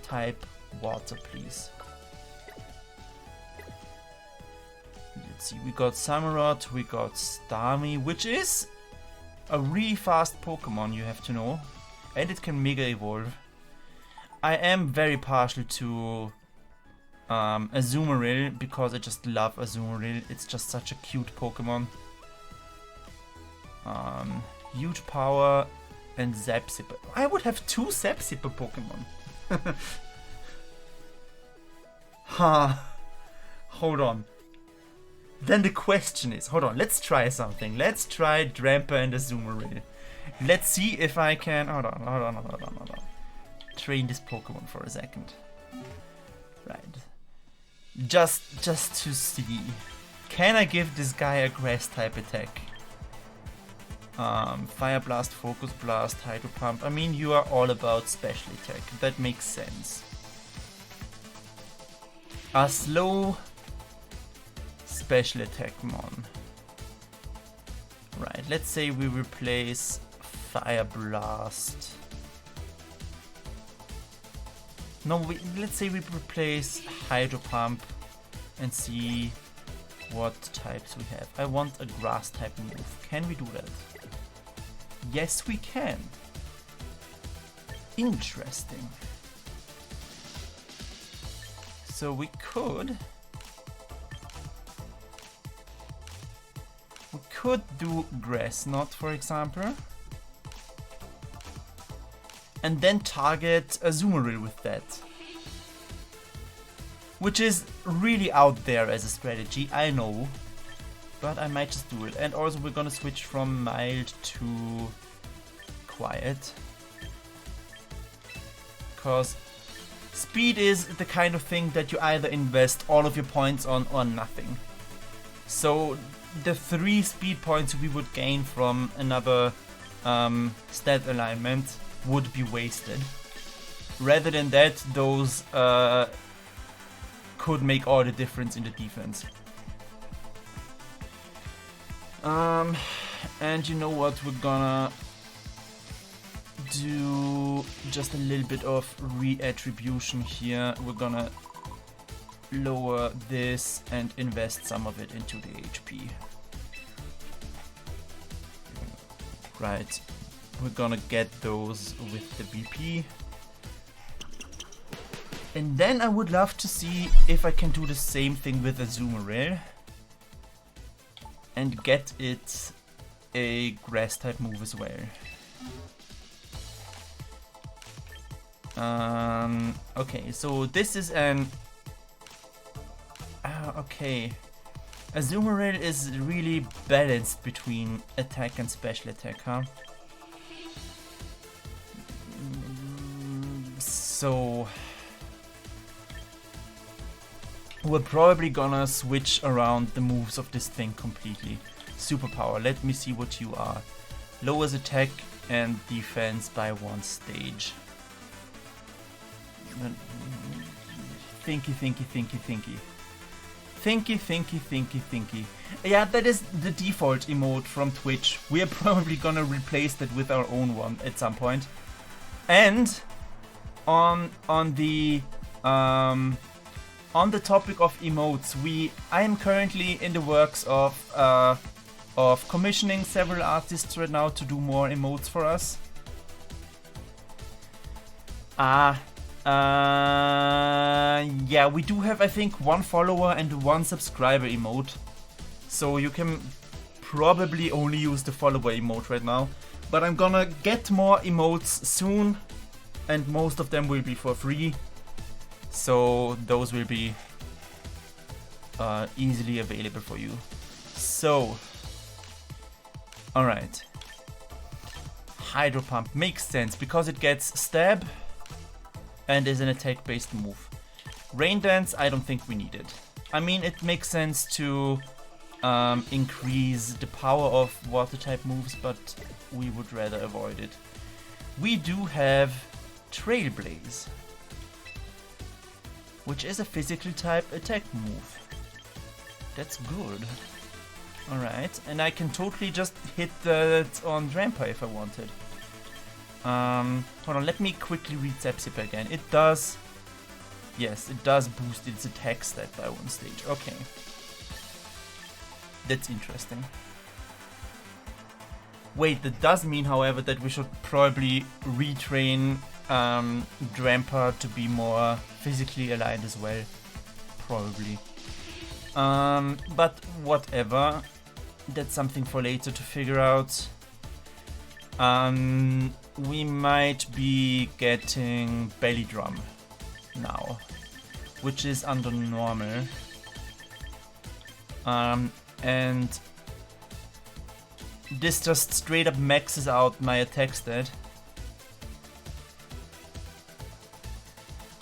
type water, please. Let's see. We got Samurott, we got Starmie, which is a really fast Pokemon, you have to know, and it can Mega Evolve. I am very partial to Azumarill because I just love Azumarill. It's just such a cute Pokemon. Huge power and Zapzipper. I would have 2 Zapzipper Pokemon. Hold on. Then the question is, hold on, let's try something. Let's try Dramper and Azumarill. Let's see if I can. Hold on. Train this Pokemon for a second. Right. Just to see. Can I give this guy a grass type attack? Fire Blast, Focus Blast, Hydro Pump. I mean, you are all about special attack. That makes sense. A slow special attack mon. Right, let's say we replace Fire Blast. No, let's say we replace Hydro Pump and see what types we have. I want a grass type move. Can we do that? Yes, we can. Interesting. So we could do Grass Knot, for example, and then target Azumarill with that, which is really out there as a strategy, I know, but I might just do it. And also we're gonna switch from mild to quiet, because speed is the kind of thing that you either invest all of your points on or nothing. So the 3 speed points we would gain from another stat alignment would be wasted. Rather than that, those could make all the difference in the defense. And you know what, we're gonna do just a little bit of re-attribution here. We're gonna lower this and invest some of it into the HP. Right, we're gonna get those with the BP. And then I would love to see if I can do the same thing with Azumarill and get it a grass type move as well. Okay, so this is an... okay. Azumarill is really balanced between attack and special attack, huh? So... we're probably gonna switch around the moves of this thing completely. Superpower, let me see what you are. Lowers attack and defense by 1 stage. Thinky. Yeah, that is the default emote from Twitch. We are probably gonna replace that with our own one at some point. And on the topic of emotes, I am currently in the works of commissioning several artists right now to do more emotes for us. Yeah, we do have, I think, 1 follower and 1 subscriber emote. So you can probably only use the follower emote right now. But I'm gonna get more emotes soon, and most of them will be for free. So those will be easily available for you. So, alright. Hydro Pump makes sense because it gets stab and is an attack based move. Rain Dance, I don't think we need it. I mean, it makes sense to increase the power of water type moves, but we would rather avoid it. We do have Trailblaze, which is a physical type attack move. That's good. Alright, and I can totally just hit that on Drampa if I wanted. Hold on, let me quickly read Zepsip again. It does... yes, it does boost its attack stat by 1 stage. Okay. That's interesting. Wait, that does mean, however, that we should probably retrain Drampa to be more physically aligned as well. Probably. But whatever. That's something for later to figure out. We might be getting Belly Drum now, which is under normal. And this just straight up maxes out my attack stat.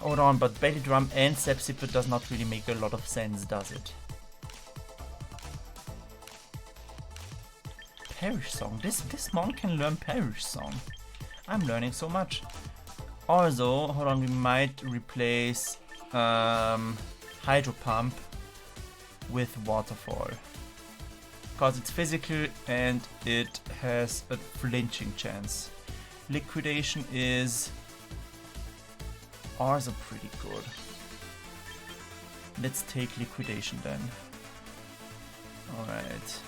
Hold on, but Belly Drum and Zepsipper does not really make a lot of sense, does it? Perish Song. This mon can learn Perish Song. I'm learning so much. Also, hold on, we might replace Hydro Pump with Waterfall. Because it's physical and it has a flinching chance. Liquidation is also pretty good. Let's take Liquidation then. Alright.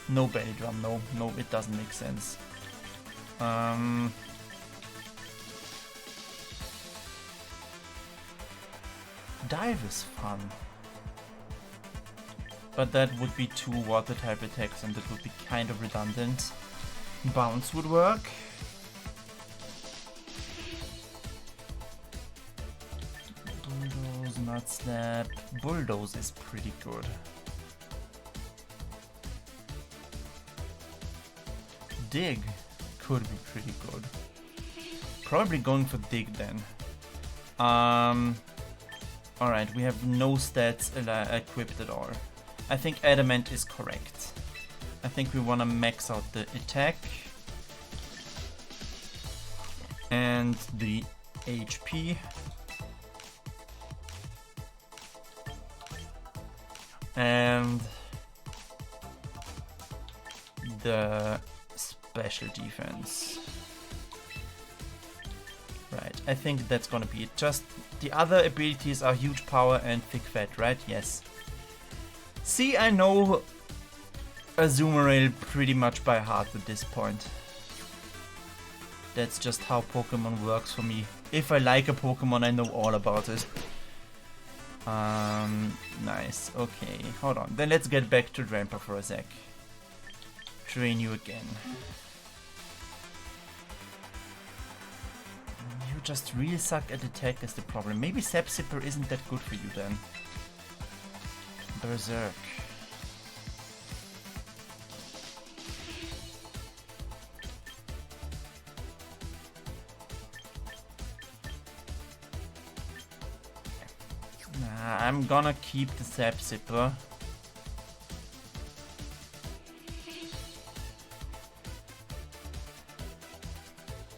No Belly Drum, no, it doesn't make sense. Dive is fun. But that would be 2 water type attacks and that would be kind of redundant. Bounce would work. Bulldoze, Mud Slap. Bulldoze is pretty good. Dig could be pretty good. Probably going for Dig then. Alright, we have no stats equipped at all. I think Adamant is correct. I think we want to max out the attack and the HP. And the special defense. Right, I think that's gonna be it. Just the other abilities are huge power and thick fat, right? Yes. See, I know Azumarill pretty much by heart at this point. That's just how Pokemon works for me. If I like a Pokemon, I know all about it. Nice. Okay, hold on. Then let's get back to Drampa for a sec. Train you again. You just really suck at attack is the problem. Maybe Sap Zipper isn't that good for you then. Berserk. Nah, I'm gonna keep the Sap Zipper.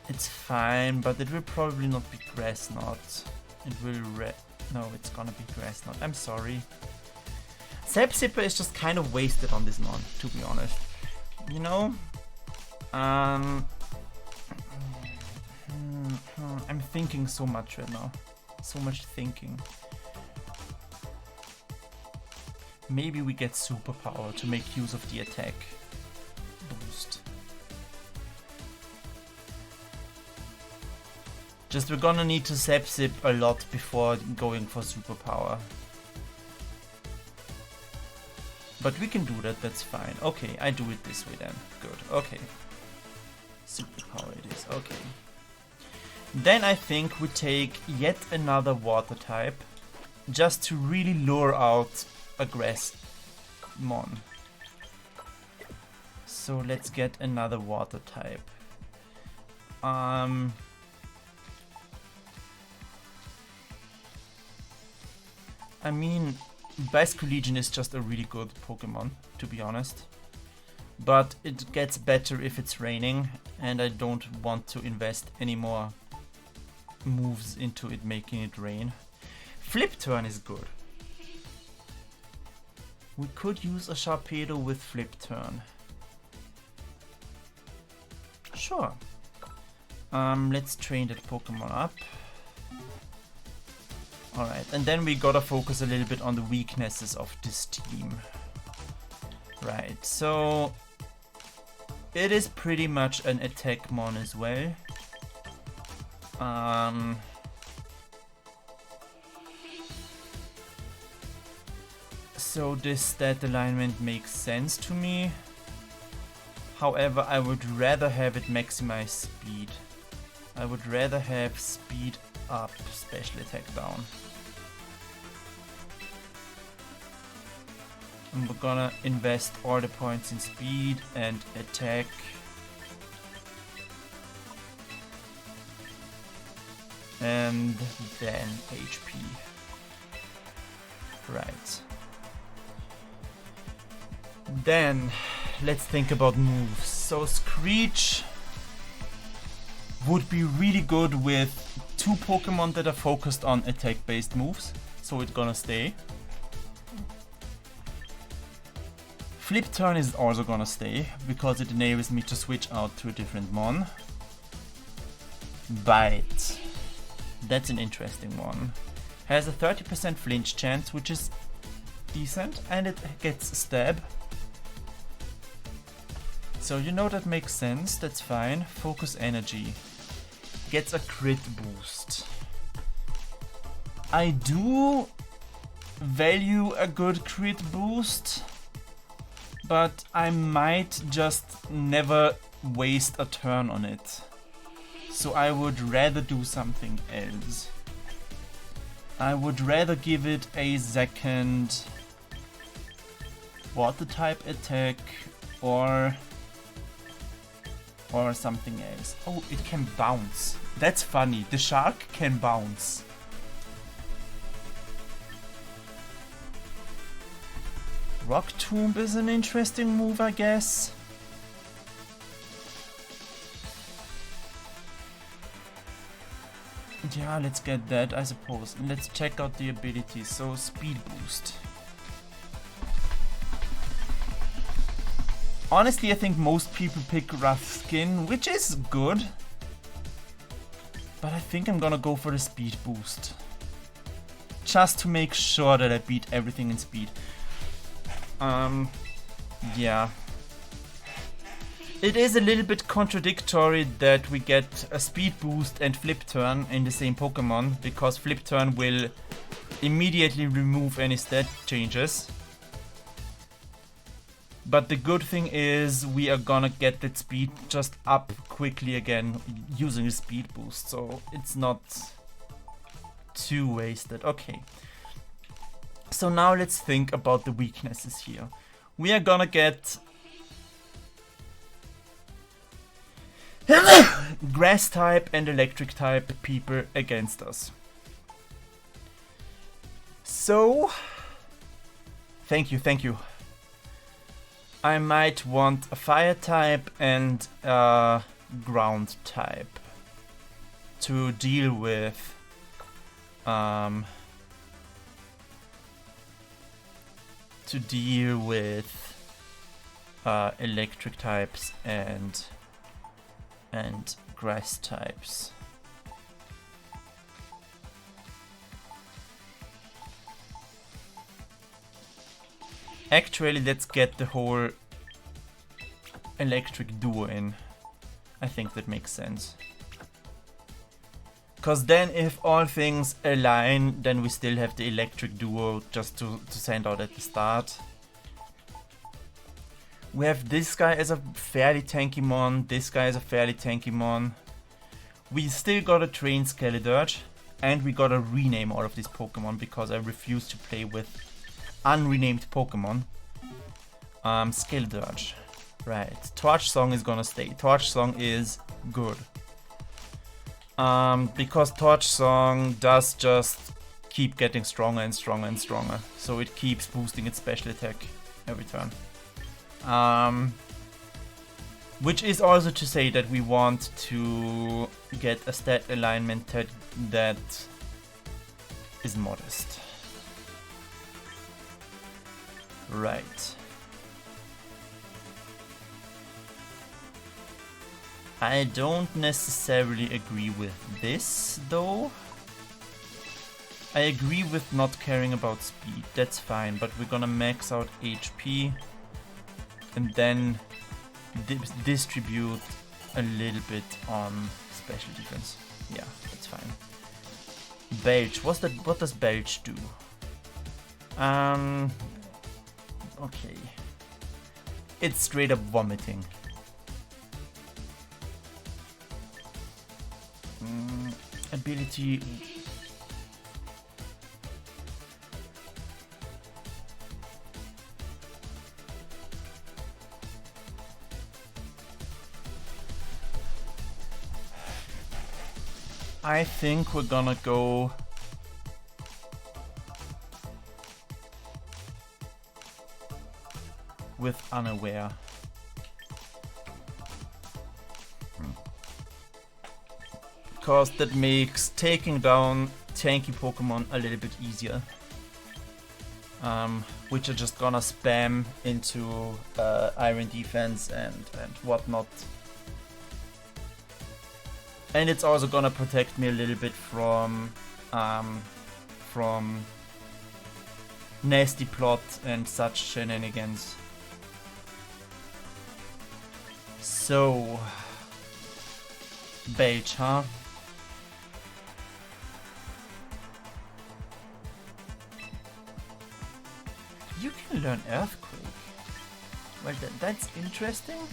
It's fine, but it will probably not be Grass Knot. It will no, it's gonna be Grass Knot. I'm sorry. Sap Zipper is just kind of wasted on this non, to be honest. You know? I'm thinking so much right now. So much thinking. Maybe we get Superpower to make use of the attack boost. Just we're gonna need to Sap Zip a lot before going for Superpower. But we can do that, that's fine. Okay, I do it this way then. Good, okay. Superpower it is, okay. Then I think we take yet another water type. Just to really lure out a Grass Mon. So let's get another water type. I mean, Basculegion is just a really good Pokemon, to be honest. But it gets better if it's raining, and I don't want to invest any more moves into it making it rain. Flip Turn is good. We could use a Sharpedo with Flip Turn. Sure. Let's train that Pokemon up. Alright, and then we gotta focus a little bit on the weaknesses of this team. Right, so it is pretty much an attack mon as well. So this stat alignment makes sense to me. However, I would rather have it maximize speed. I would rather have speed up, special attack down. And we're gonna invest all the points in speed and attack. And then HP. Right. Then let's think about moves. So Screech would be really good with two Pokemon that are focused on attack based moves. So it's gonna stay. Flip Turn is also gonna stay because it enables me to switch out to a different mon. Bite. That's an interesting one. Has a 30% flinch chance, which is decent, and it gets stab. So you know that makes sense, that's fine. Focus Energy. Gets a crit boost. I do value a good crit boost, but I might just never waste a turn on it. So I would rather do something else. I would rather give it a second water type attack or something else. Oh, it can bounce. That's funny. The shark can bounce. Rock Tomb is an interesting move, I guess. Yeah, let's get that, I suppose. And let's check out the abilities. So, speed boost. Honestly, I think most people pick Rough Skin, which is good. But I think I'm gonna go for the speed boost. Just to make sure that I beat everything in speed. Yeah. It is a little bit contradictory that we get a speed boost and flip turn in the same Pokemon, because flip turn will immediately remove any stat changes. But the good thing is we are gonna get that speed just up quickly again using a speed boost, so it's not too wasted. Okay. So now let's think about the weaknesses here. We are gonna get grass type and electric type people against us. So, thank you. I might want a fire type and a ground type to deal with electric types and grass types. Actually, let's get the whole electric duo in. I think that makes sense. Cause then if all things align, then we still have the electric duo just to send out at the start. We have this guy as a fairly tanky mon, this guy as a fairly tanky mon. We still gotta train Skeledirge, and we gotta rename all of these Pokemon because I refuse to play with unrenamed Pokemon. Skeledirge. Right. Torch Song is gonna stay. Torch Song is good. Because Torch Song does just keep getting stronger and stronger and stronger. So it keeps boosting its special attack every turn. Which is also to say that we want to get a stat alignment that is modest. Right. I don't necessarily agree with this, though. I agree with not caring about speed, that's fine, but we're gonna max out HP and then distribute a little bit on special defense. Yeah, that's fine. Belch, what does Belch do? Okay. It's straight up vomiting. Ability. I think we're gonna go with Unaware. Because that makes taking down tanky Pokemon a little bit easier. Which are just gonna spam into Iron Defense and whatnot. And it's also gonna protect me a little bit from nasty plot and such shenanigans. So, Belch, huh? You can learn Earthquake. Well, that's interesting.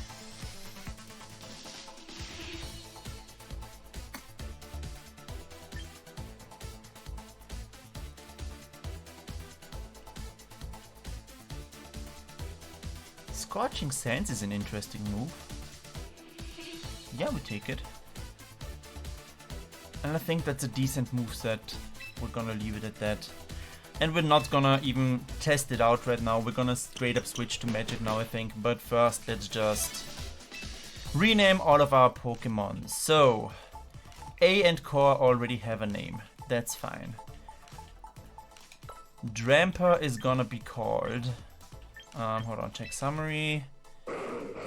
Scorching Sands is an interesting move. Yeah, we take it. And I think that's a decent moveset. We're gonna leave it at that. And we're not gonna even test it out right now. We're gonna straight up switch to Magic now, I think. But first, let's just rename all of our Pokemon. So, A and Core already have a name. That's fine. Dramper is gonna be called... hold on, check summary.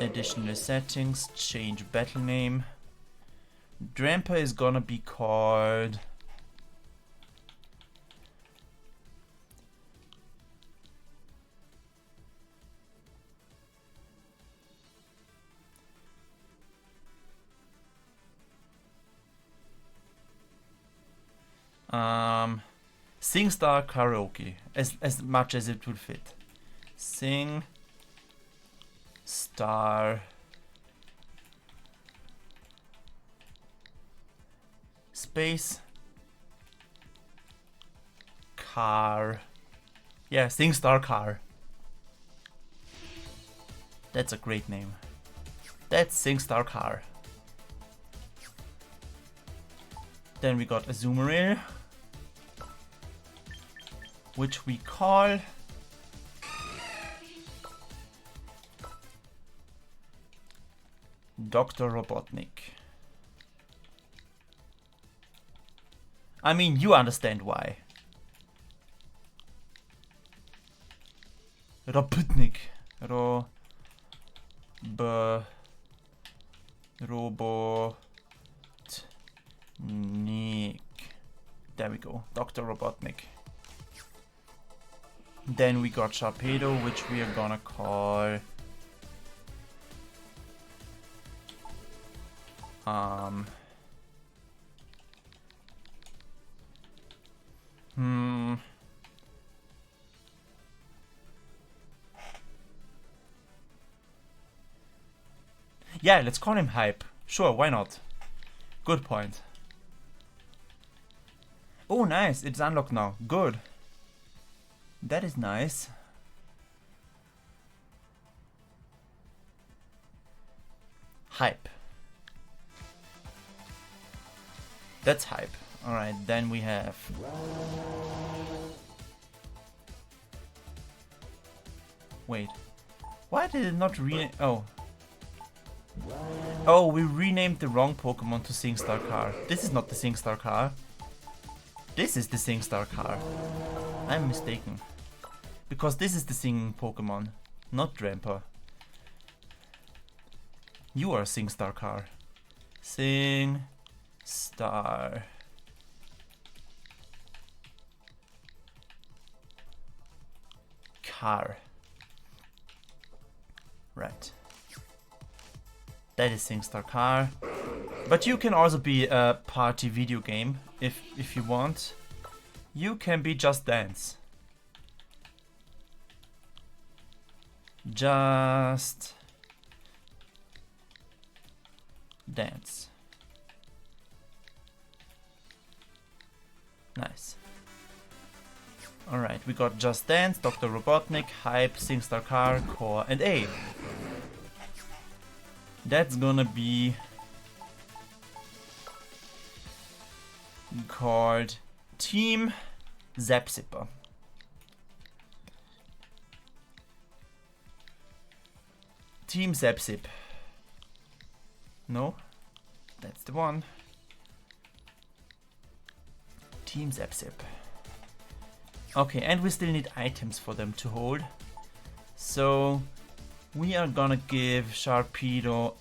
Additional settings, change battle name. Dramper is gonna be called... Sing Star Karaoke, as much as it would fit. Sing Star space car. Yeah, Sing Star Car. That's a great name. That's Sing Star Car. Then we got Azumarill, which we call Dr. Robotnik. I mean, you understand why. Robotnik. Robotnik. There we go. Dr. Robotnik. Then we got Sharpedo, which we are gonna call yeah, let's call him Hype. Sure, why not? Good point. Oh, nice. It's unlocked now. Good. That is nice. Hype. That's Hype. Alright, then we have... Wait. Why did it not rename... Oh. Oh, we renamed the wrong Pokemon to Sing Star Car. This is not the Sing Star Car. This is the Sing Star Car. I'm mistaken. Because this is the singing Pokemon, not Dramper. You are Sing Star Car. Sing Star Car. Right. That is Sing Star Car. But you can also be a party video game if you want. You can be Just Dance. Just Dance. Nice. Alright, we got Just Dance, Dr. Robotnik, Hype, Sing Star Car, Core, and A. That's gonna be called Team Zapzipper. Team Zapzip. No, that's the one. Team Zapzip. Okay, and we still need items for them to hold. So we are gonna give Sharpedo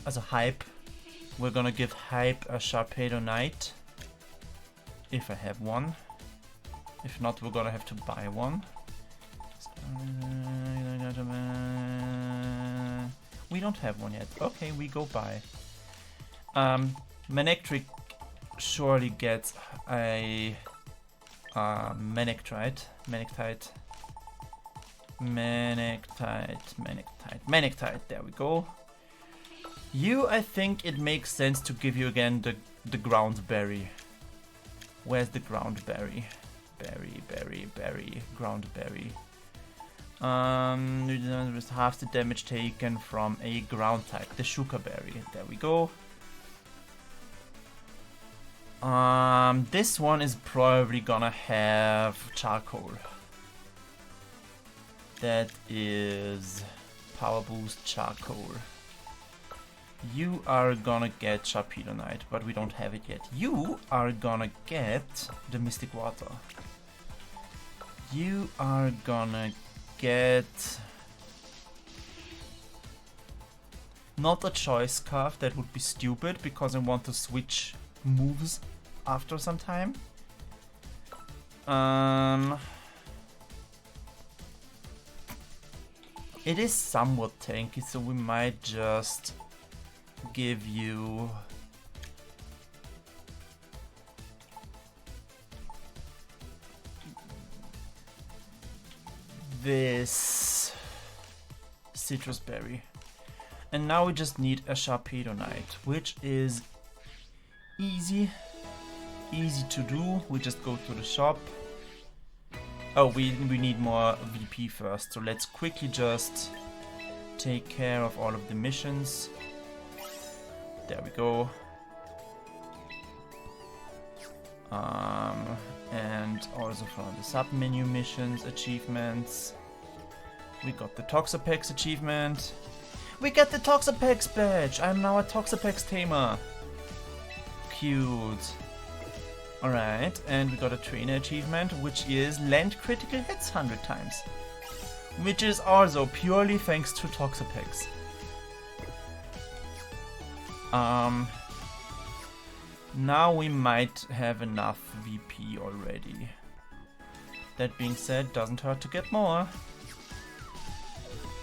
as a Hype. We're gonna give Hype a Sharpedo Knight. If I have one. If not, we're gonna have to buy one. We don't have one yet. Okay, we go buy. Manectric surely gets a Manectite. Manectite, there we go. You, I think it makes sense to give you again the ground berry. Where's the ground berry? Berry, ground berry. Half the damage taken from a ground type, the Shuka berry. There we go. This one is probably gonna have charcoal. That is power boost charcoal. You are gonna get Sharpedo Knight, but we don't have it yet. You are gonna get the Mystic Water. You are gonna get not a choice scarf, that would be stupid because I want to switch moves after some time. It is somewhat tanky, so we might just give you this citrus berry. And now we just need a Sharpedo-Knight, which is easy to do. We just go to the shop. Oh, we need more VP first, so let's quickly just take care of all of the missions. There we go. And also from the sub-menu missions, achievements. We got the Toxapex achievement. We get the Toxapex badge! I'm now a Toxapex tamer. Cute. Alright, and we got a trainer achievement, which is land critical hits 100 times. Which is also purely thanks to Toxapex. Now we might have enough VP already. That being said, doesn't hurt to get more.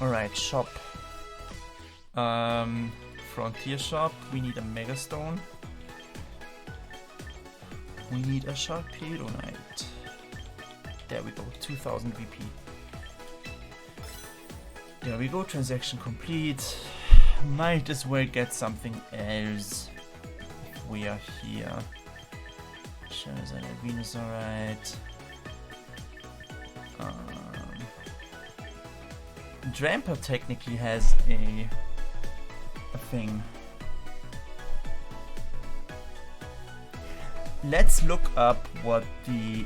Alright, shop. Frontier shop, we need a Megastone. We need a Sharpedo-Knight. There we go, 2000 VP. There we go, transaction complete. Might as well get something else. If we are here. Charizard and Venusaurite. Dramper technically has a thing. Let's look up what the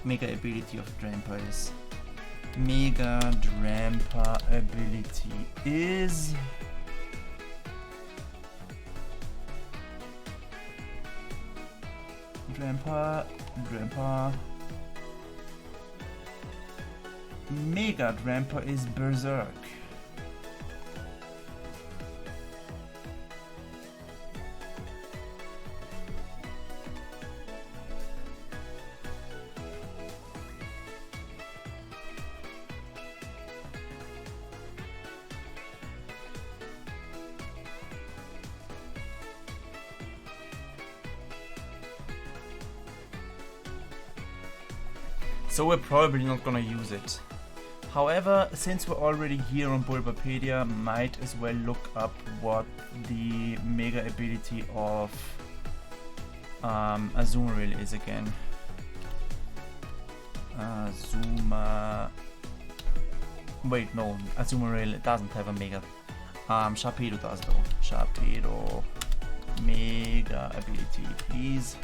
mega ability of Dramper is. Mega Dramper ability is... Dramper. Mega Dramper is Berserk. So we're probably not gonna use it. However, since we're already here on Bulbapedia, might as well look up what the mega ability of Azumarill is again. Wait, no, Azumarill doesn't have a mega. Sharpedo does though. Sharpedo mega ability, please,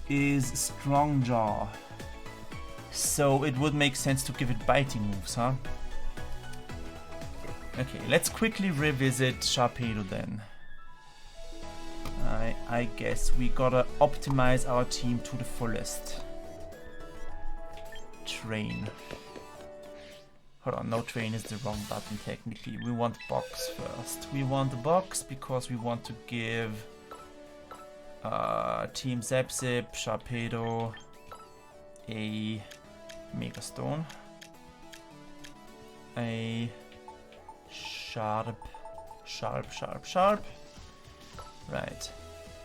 is Strong Jaw. So it would make sense to give it biting moves, huh? Okay, let's quickly revisit Sharpedo then. I guess we gotta optimize our team to the fullest. Train. Hold on, no, train is the wrong button technically. We want box first. We want the box because we want to give Team Zapzip, Sharpedo a Megastone, a sharp. Right.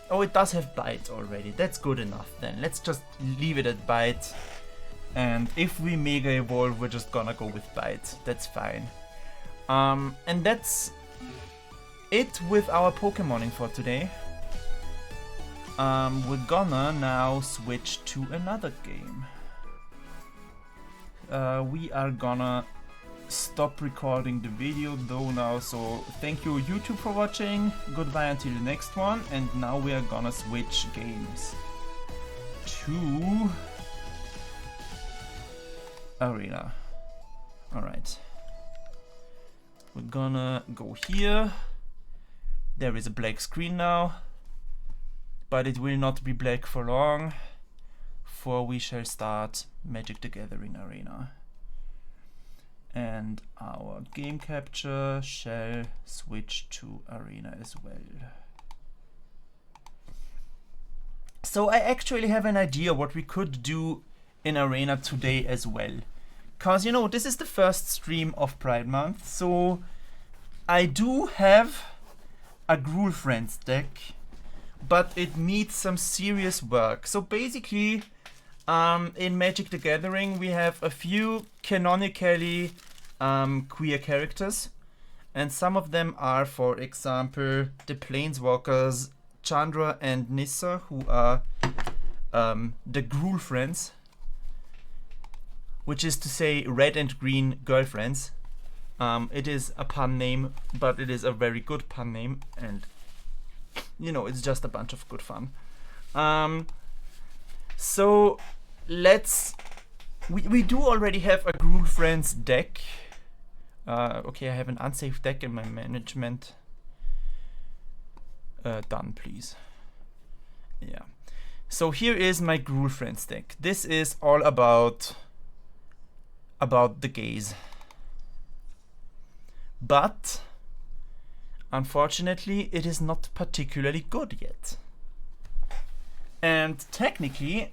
Oh, it does have bite already. That's good enough then. Let's just leave it at bite. And if we mega evolve, we're just gonna go with bite. That's fine. And that's it with our Pokemoning for today. We're gonna now switch to another game. We are gonna stop recording the video though now, so thank you YouTube for watching, goodbye until the next one, and now we are gonna switch games to Arena. Alright, we're gonna go here. There is a black screen now, but it will not be black for long, for we shall start Magic the Gathering Arena. And our game capture shall switch to Arena as well. So I actually have an idea what we could do in Arena today as well. Cause you know, this is the first stream of Pride Month, so I do have a Gruul Friends deck, but it needs some serious work. So basically, In Magic the Gathering, we have a few canonically queer characters, and some of them are, for example, the Planeswalkers Chandra and Nissa, who are the Gruul friends, which is to say red and green girlfriends. It is a pun name, but it is a very good pun name, and you know, it's just a bunch of good fun. So we do already have a Gruul Friends deck. Okay, I have an unsafe deck in my management. Done, please. Yeah. So here is my Gruul Friends deck. This is all about the gays. But unfortunately, it is not particularly good yet. And technically,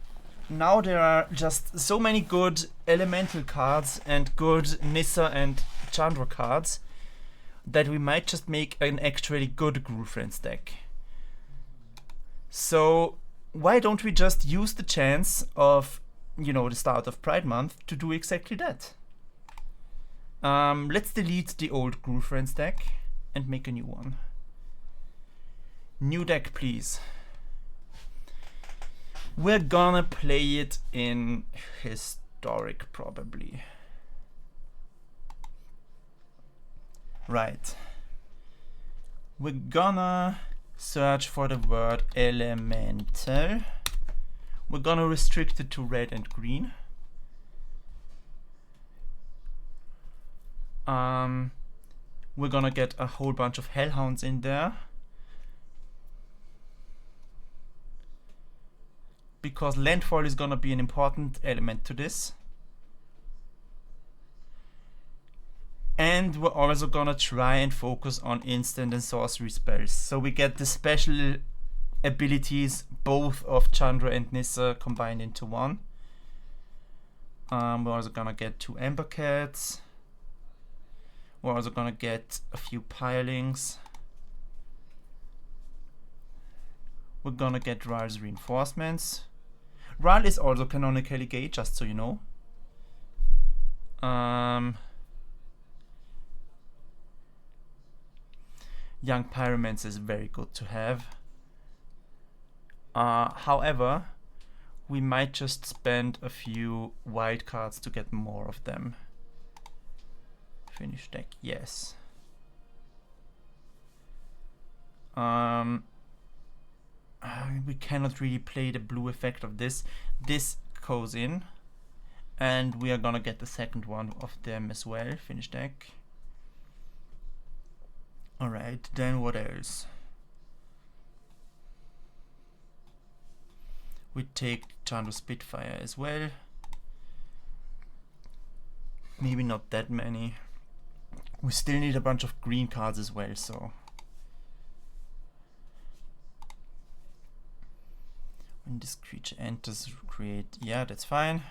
now there are just so many good elemental cards and good Nissa and Chandra cards that we might just make an actually good Gruul Friends deck. So why don't we just use the chance of, you know, the start of Pride Month to do exactly that? Let's delete the old Gruul Friends deck and make a new one. New deck, please. We're gonna play it in historic, probably. Right. We're gonna search for the word elemental. We're gonna restrict it to red and green. We're gonna get a whole bunch of hellhounds in there, because landfall is gonna be an important element to this. And we're also gonna try and focus on instant and sorcery spells. So we get the special abilities, both of Chandra and Nissa combined into one. We're also gonna get 2 Ember Cats. We're also gonna get a few Pilings. We're gonna get Ral's Reinforcements. Ral is also canonically gay, just so you know. Young Pyromancer is very good to have. However, we might just spend a few wild cards to get more of them. Finish deck, yes. We cannot really play the blue effect of this. This goes in, and we are gonna get the second one of them as well. Finish deck. Alright, then what else? We take Chandra Spitfire as well. Maybe not that many. We still need a bunch of green cards as well, so. When this creature enters, create. Yeah, that's fine.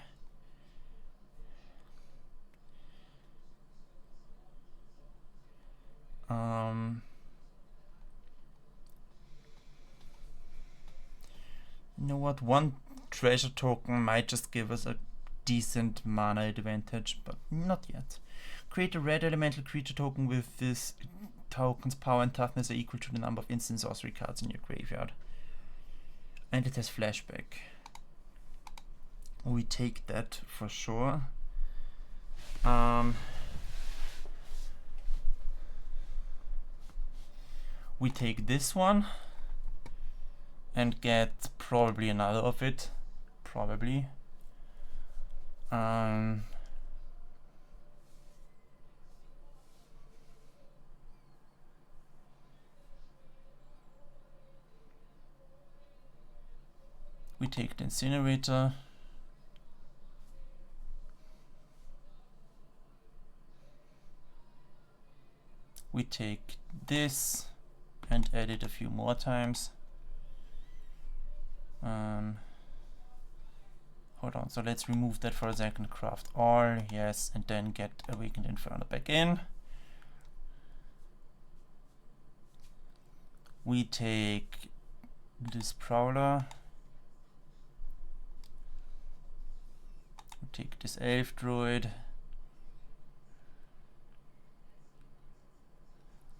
You know what? One treasure token might just give us a decent mana advantage, but not yet. Create a red elemental creature token with this token's power and toughness are equal to the number of instant sorcery cards in your graveyard. And it has flashback. We take that for sure. We take this one and get probably another of it. Probably. We take the incinerator. We take this and add it a few more times. Hold on, so let's remove that for a second. Craft all, yes, and then get Awakened Inferno back in. We take this Prowler. take this elf druid.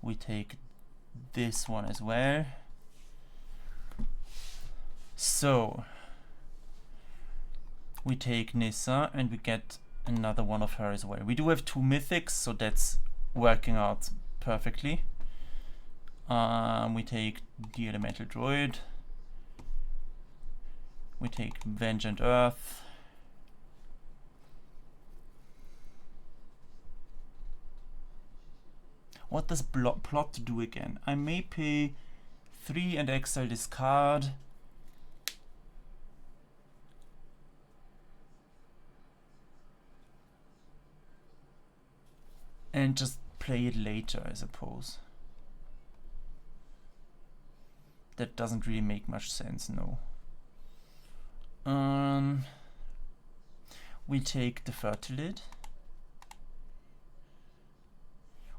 We take this one as well. So we take Nissa and we get another one of her as well. We do have 2 mythics, so that's working out perfectly. We take the elemental druid. We take Vengeant Earth. What does plot do again? I may pay 3 and exile this card. And just play it later, I suppose. That doesn't really make much sense, no. We take the Fertilid.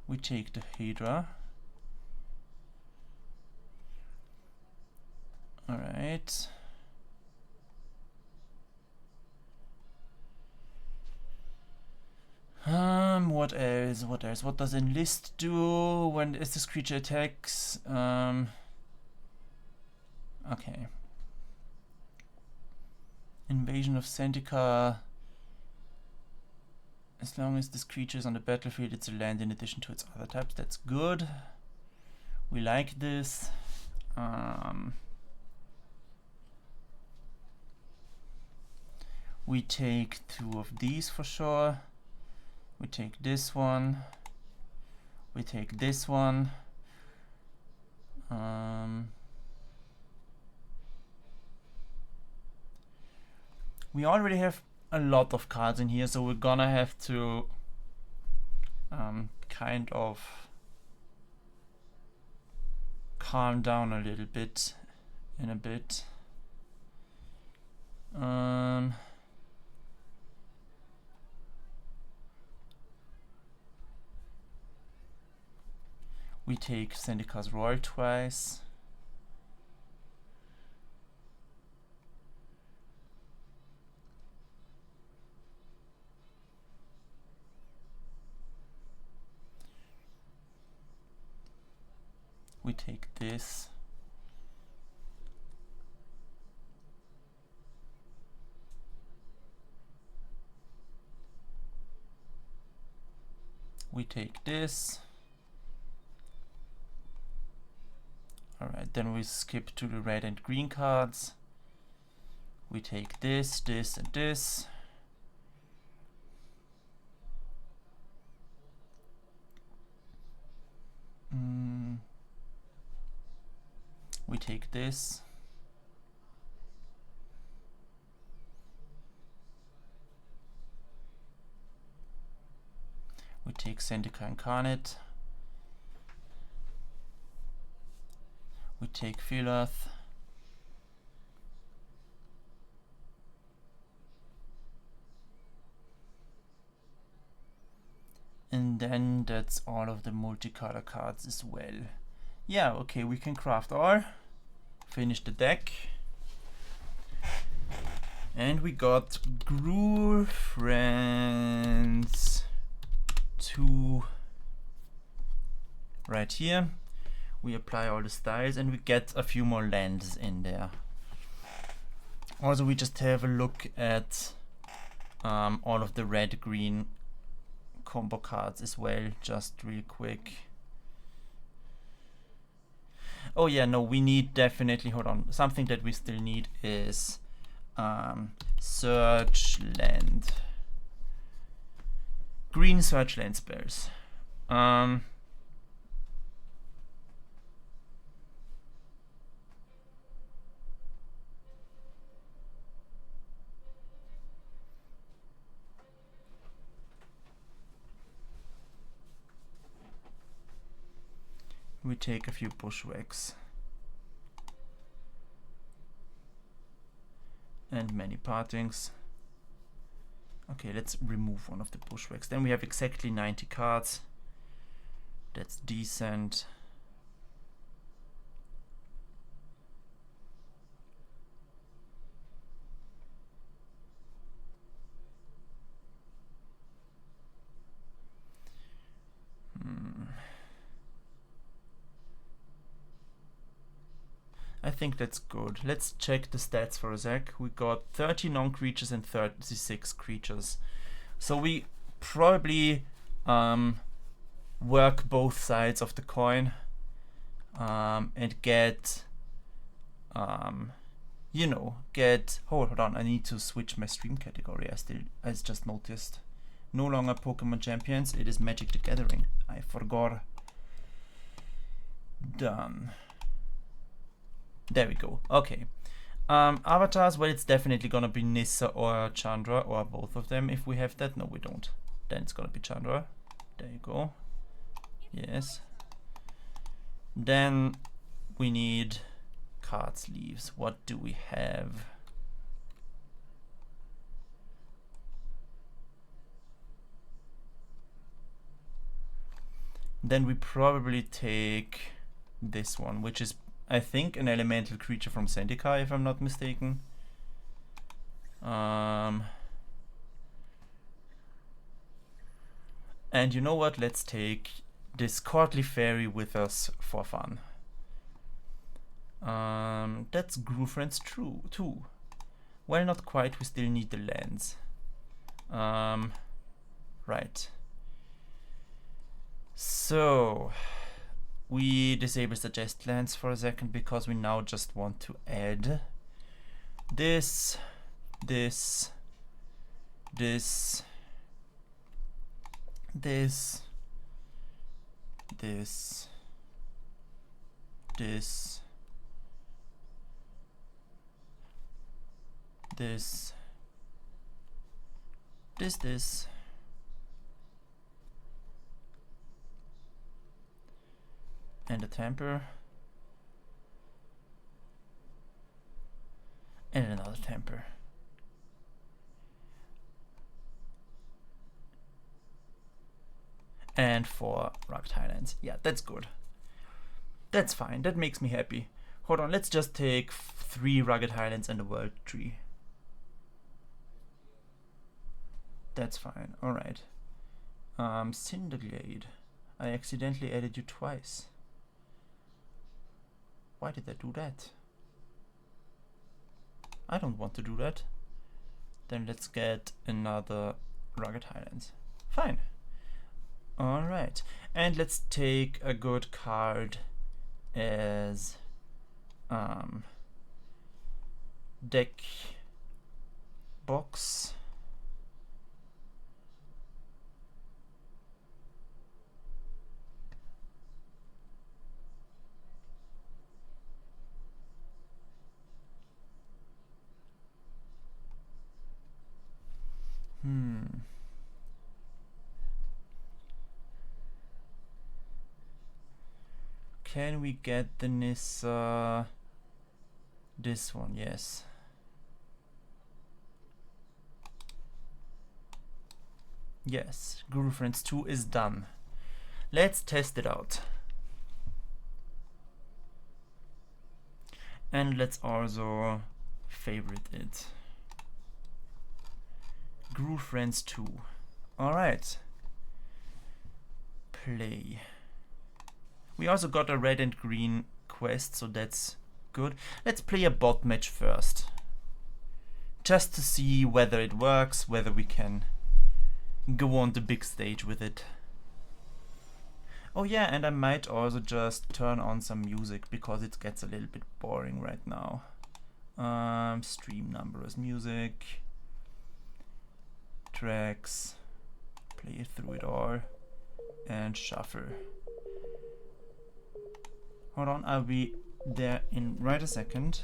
We take the Hydra. Alright. What else? What else? What does Enlist do when this creature attacks? Okay. Invasion of Zendikar. As long as this creature is on the battlefield, it's a land in addition to its other types. That's good. We like this. We take 2 of these for sure. We take this one. We take this one. We already have a lot of cards in here, so we're gonna have to kind of calm down a little bit in a bit. We take Zendikar Royal twice. We take this. We take this. Alright, then we skip to the red and green cards. We take this, this, and this. We take this. We take Zendikar Incarnate. We take Philoth. And then that's all of the multicolor cards as well. Yeah, okay, we can craft all. Finish the deck. And we got Gruul Friends 2 right here. We apply all the styles and we get a few more lands in there. Also, we just have a look at all of the red-green combo cards as well, just real quick. Oh yeah, no, we need definitely, hold on, something that we still need is search land. Green search land spells. We take a few bushwhacks and many partings. Okay, let's remove one of the bushwhacks. Then we have exactly 90 cards. That's decent. I think that's good. Let's check the stats for a sec. We got 30 non-creatures and 36 creatures. So we probably work both sides of the coin and get, you know, hold on, I need to switch my stream category. I just noticed. No longer Pokemon Champions, it is Magic the Gathering. I forgot. Done. There we go. Okay. Avatars, well, it's definitely gonna be Nissa or Chandra, or both of them if we have that. No, we don't. Then it's gonna be Chandra. There you go. Yes. Then we need card sleeves. What do we have? Then we probably take this one, which is, I think, an elemental creature from Zendikar, if I'm not mistaken. And you know what? Let's take this Courtly Fairy with us for fun. That's Groofriend's true too. Well, not quite. We still need the lands. Right. So we disable suggest lands for a second because we now just want to add this, this, this, this, this, this, this, this, and a temper, and another temper. And 4 Rugged Highlands. Yeah, that's good. That's fine. That makes me happy. Hold on, let's just take 3 Rugged Highlands and a World Tree. That's fine. Alright. Cinderglade. I accidentally added you twice. Why did I do that? I don't want to do that. Then let's get another Rugged Highlands. Fine. Alright. And let's take a good card as deck box. Can we get the Nissa? This one, yes. Yes, Guru Friends 2 is done. Let's test it out. And let's also favorite it. Guru Friends 2. Alright. Play. We also got a red and green quest, so that's good. Let's play a bot match first. Just to see whether it works, whether we can go on the big stage with it. Oh yeah, and I might also just turn on some music because it gets a little bit boring right now. Stream numbers, music, tracks, play through it all, and shuffle. Hold on, I'll be there in right a second.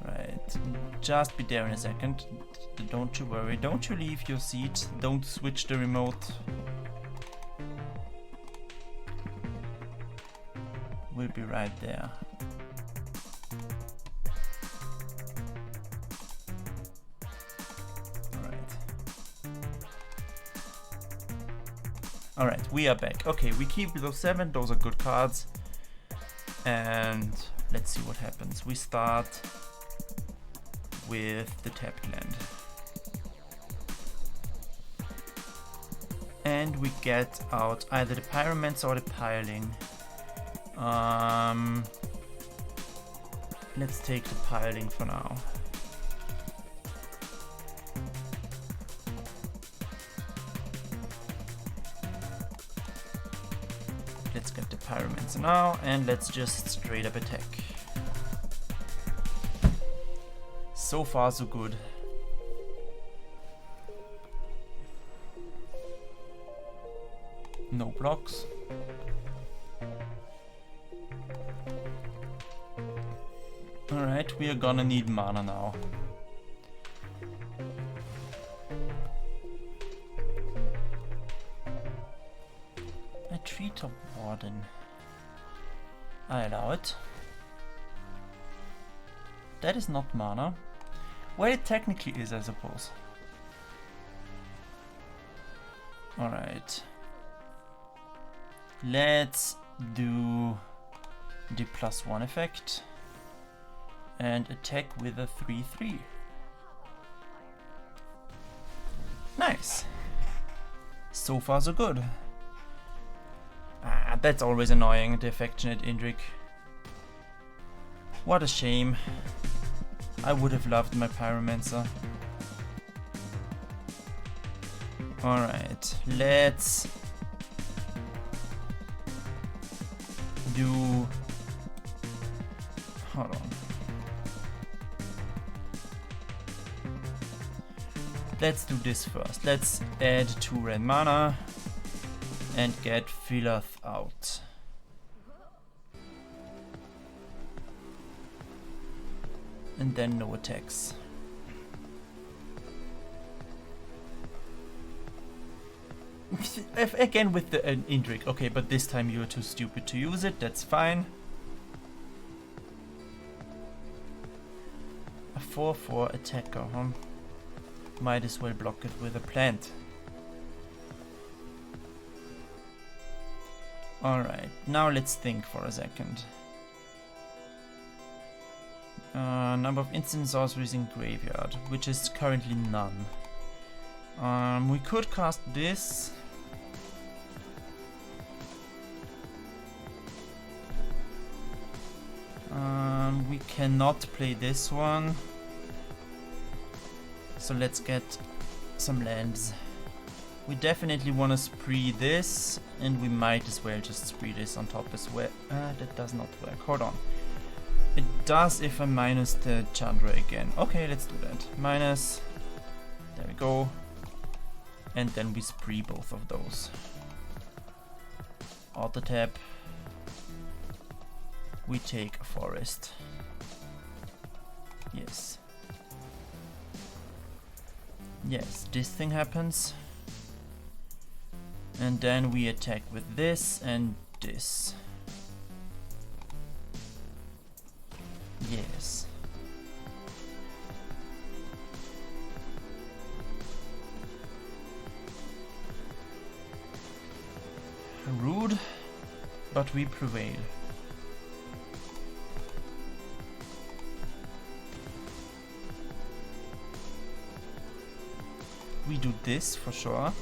Right, just be there in a second. Don't you worry, don't you leave your seat, don't switch the remote. We'll be right there. Alright, we are back. Okay, we keep those 7, those are good cards. And let's see what happens. We start with the tapped land. and we get out either the Pyromancer or the Piling. Let's take the Piling for now. Let's get the Pyromancer now, and let's just straight up attack. So far so good. No blocks. Alright, we are gonna need mana now. A treetop warden. I allow it. That is not mana. Well, it technically is, I suppose. Alright. Let's do the +1 effect and attack with a 3/3. Nice. So far so good. Ah, that's always annoying, the affectionate Indrik. What a shame. I would have loved my Pyromancer. Alright, let's do... Hold on. Let's do this first. Let's add 2 red mana and get Philoth out. And then no attacks. Again with the Indrik. Okay, but this time you're too stupid to use it. That's fine. A 4/4 attacker, huh? Might as well block it with a plant. Alright, now let's think for a second. Number of instant sorceries in graveyard, which is currently none. We could cast this. We cannot play this one. So let's get some lands. We definitely want to spree this, and we might as well just spree this on top as well. That does not work. Hold on. It does if I minus the Chandra again. Okay, let's do that. Minus. There we go. And then we spree both of those. Auto tap. We take a forest. Yes. Yes, this thing happens. And then we attack with this and this. Yes. Rude, but we prevail. We do this for sure.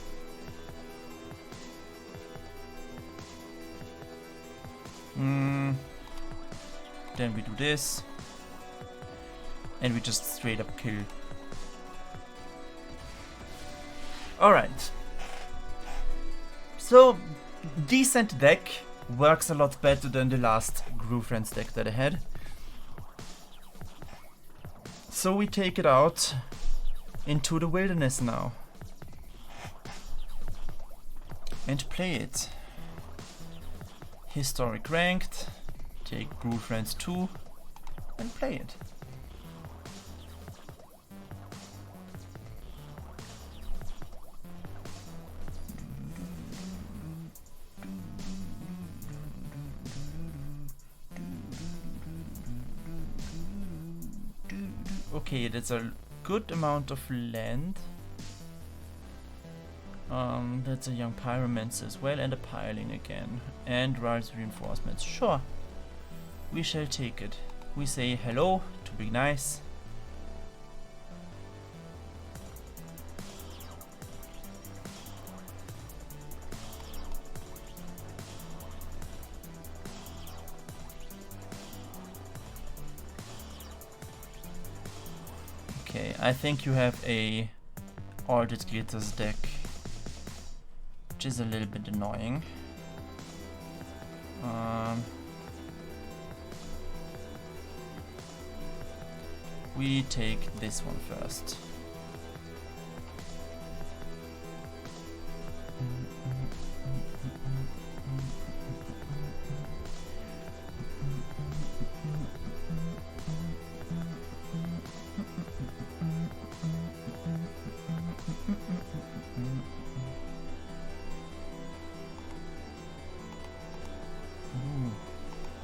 Then we do this. And we just straight up kill. Alright. So, decent deck. Works a lot better than the last Groove Friends deck that I had. So we take it out into the wilderness now. And play it. Historic ranked. Take Groove Friends 2 and play it. Okay, that's a good amount of land. That's a young Pyromancer as well, and a Piling again. And Ral's reinforcements. Sure. We shall take it. We say hello to be nice. Okay, I think you have a All That Glitters deck, which is a little bit annoying. We take this one first.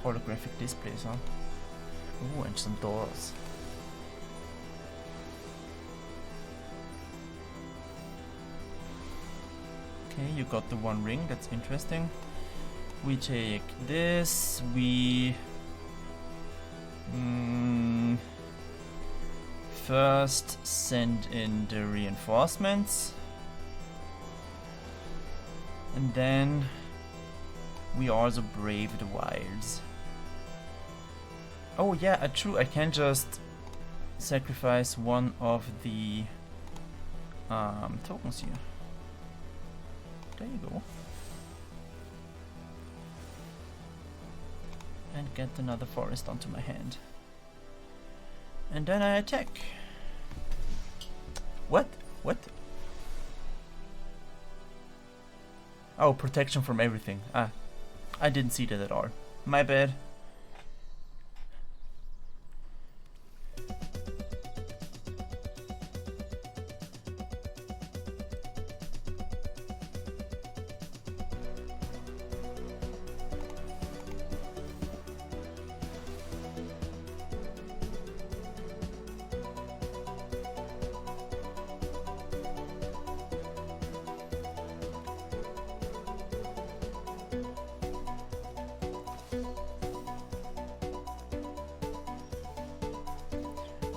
Holographic displays, huh? Ooh, and some doors. Okay, you got the one ring, that's interesting. We take this, we... first send in the reinforcements. And then we also brave the wilds. Oh yeah, true, I can just sacrifice one of the tokens here. There you go. And get another forest onto my hand. And then I attack. What? What? Oh, protection from everything. Ah, I didn't see that at all. My bad.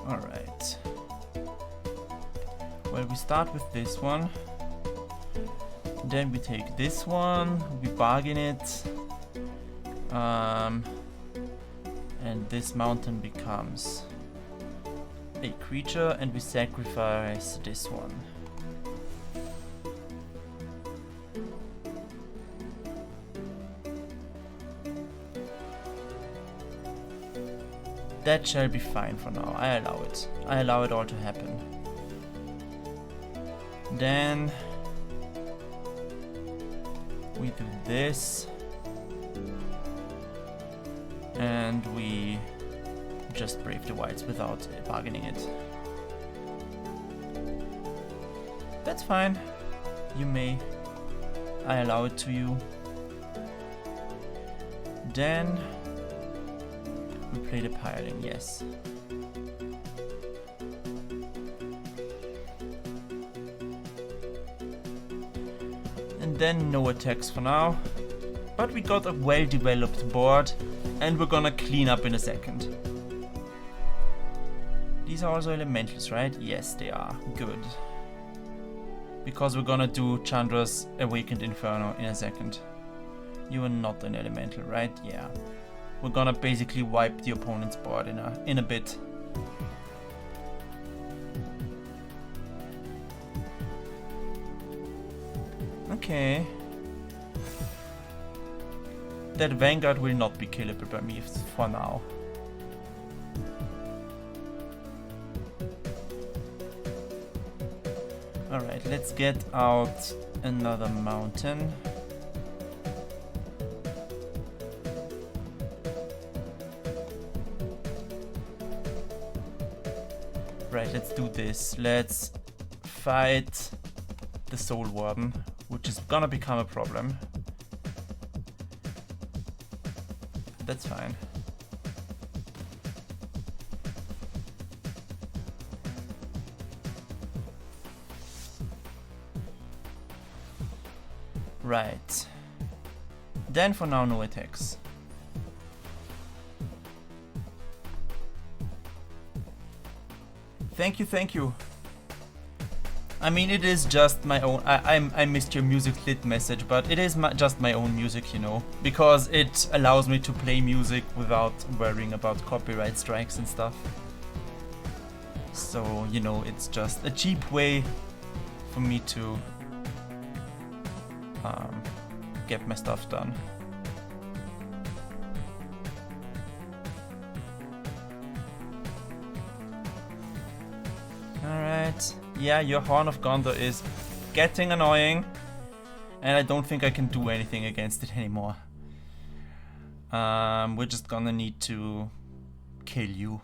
Alright. Well, we start with this one. Then we take this one, we bargain it. And this mountain becomes a creature, and we sacrifice this one. That shall be fine for now. I allow it. I allow it all to happen. Then we do this. And we just brave the whites without bargaining it. That's fine. You may. I allow it to you. Then we play the piling, yes. And then no attacks for now. But we got a well-developed board, and we're gonna clean up in a second. These are also elementals, right? Yes, they are. Good. Because we're gonna do Chandra's Awakened Inferno in a second. You are not an elemental, right? Yeah. We're gonna basically wipe the opponent's board in a bit. Okay. That Vanguard will not be killable by me for now. Alright, let's get out another mountain. Right, let's do this. Let's fight the Soul Warden, which is gonna become a problem. That's fine. Right. Then for now, no attacks. Thank you, thank you. I mean, it is just my own. I missed your music lit message, but it is just my own music, you know, because it allows me to play music without worrying about copyright strikes and stuff. So, you know, it's just a cheap way for me to get my stuff done. Alright, yeah, your Horn of Gondor is getting annoying, and I don't think I can do anything against it anymore. We're just gonna need to kill you.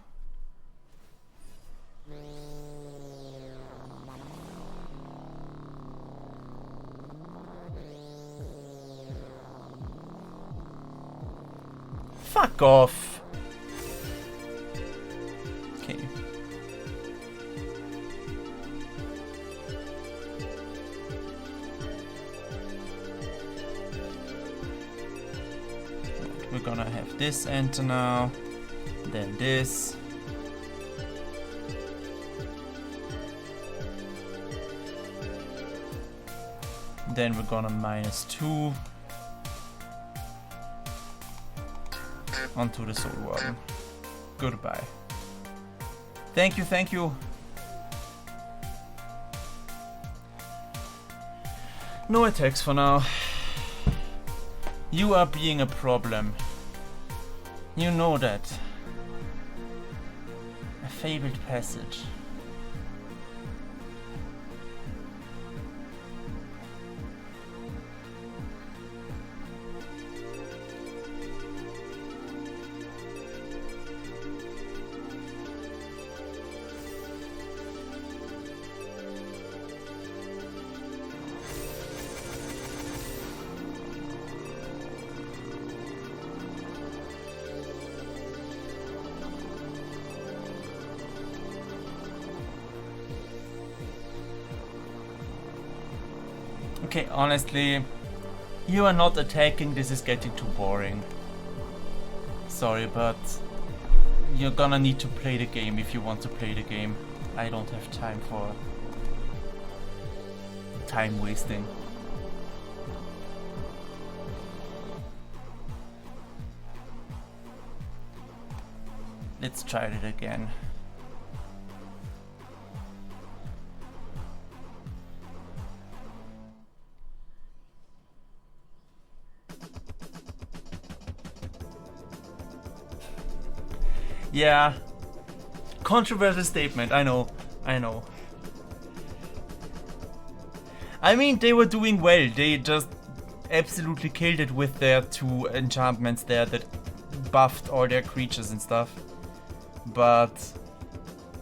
Fuck off! Okay. We're gonna have this enter now, then this. Then we're gonna -2 onto the Soul Warden. Goodbye. Thank you, thank you. No attacks for now. You are being a problem. You know that. A fabled passage. Okay, honestly, you are not attacking, this is getting too boring. Sorry, but you're gonna need to play the game if you want to play the game. I don't have time for time wasting. Let's try it again. Yeah, controversial statement, I know. I mean, they were doing well, they just absolutely killed it with their 2 enchantments there that buffed all their creatures and stuff. But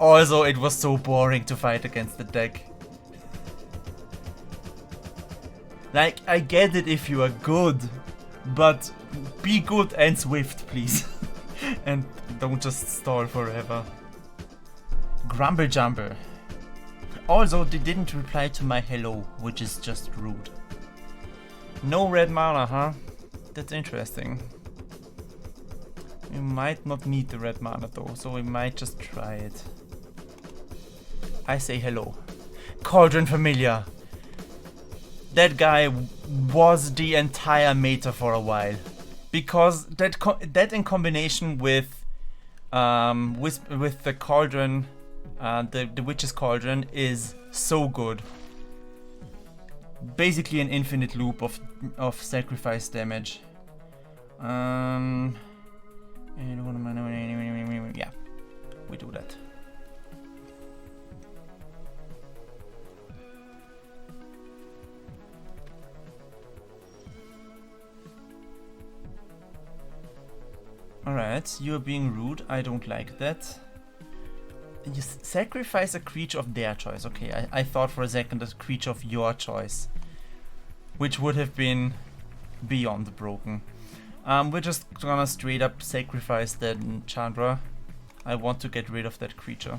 also it was so boring to fight against the deck. Like, I get it if you are good, but be good and swift, please. And don't just stall forever. Grumble Jumble. Also, they didn't reply to my hello, which is just rude. No red mana, huh? That's interesting. We might not need the red mana though, so we might just try it. I say hello. Cauldron Familiar. That guy was the entire meta for a while. Because that in combination with the Cauldron, the Witch's Cauldron is so good. Basically an infinite loop of sacrifice damage. Yeah, we do that. Alright, you're being rude, I don't like that. You sacrifice a creature of their choice. Okay, I thought for a second a creature of your choice, which would have been beyond broken. We're just gonna straight up sacrifice that Chandra. I want to get rid of that creature.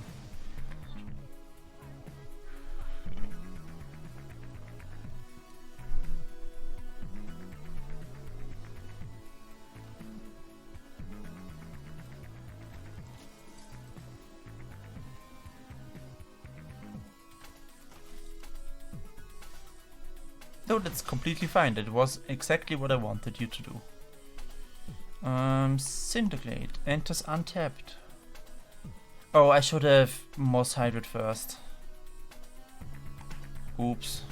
No, that's completely fine. That was exactly what I wanted you to do. Syndicate enters untapped. Oh, I should have Moss Hydrate first. Oops.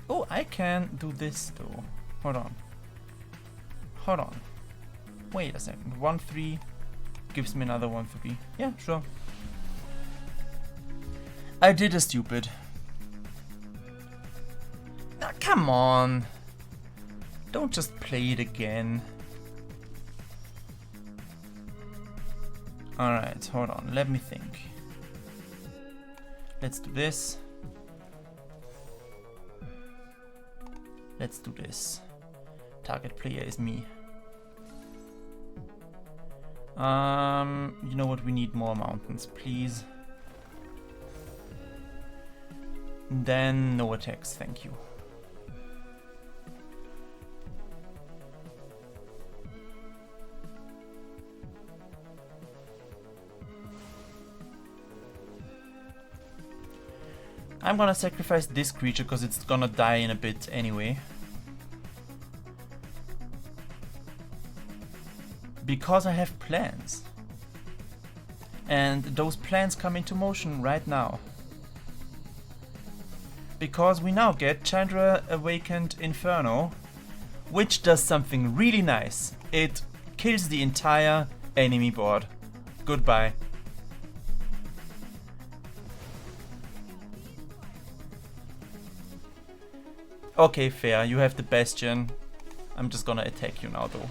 Oh, I can do this though. Hold on. Hold on. Wait a second. 1-3 gives me another 1-3. Yeah, sure. I did a stupid. Ah, come on. Don't just play it again. Alright, hold on. Let me think. Let's do this. Let's do this. Target player is me. You know what? We need more mountains, please. Then no attacks, thank you. I'm gonna sacrifice this creature because it's gonna die in a bit anyway. Because I have plans. And those plans come into motion right now. Because we now get Chandra Awakened Inferno, which does something really nice. It kills the entire enemy board. Goodbye. Okay, fair. You have the Bastion. I'm just gonna attack you now, though.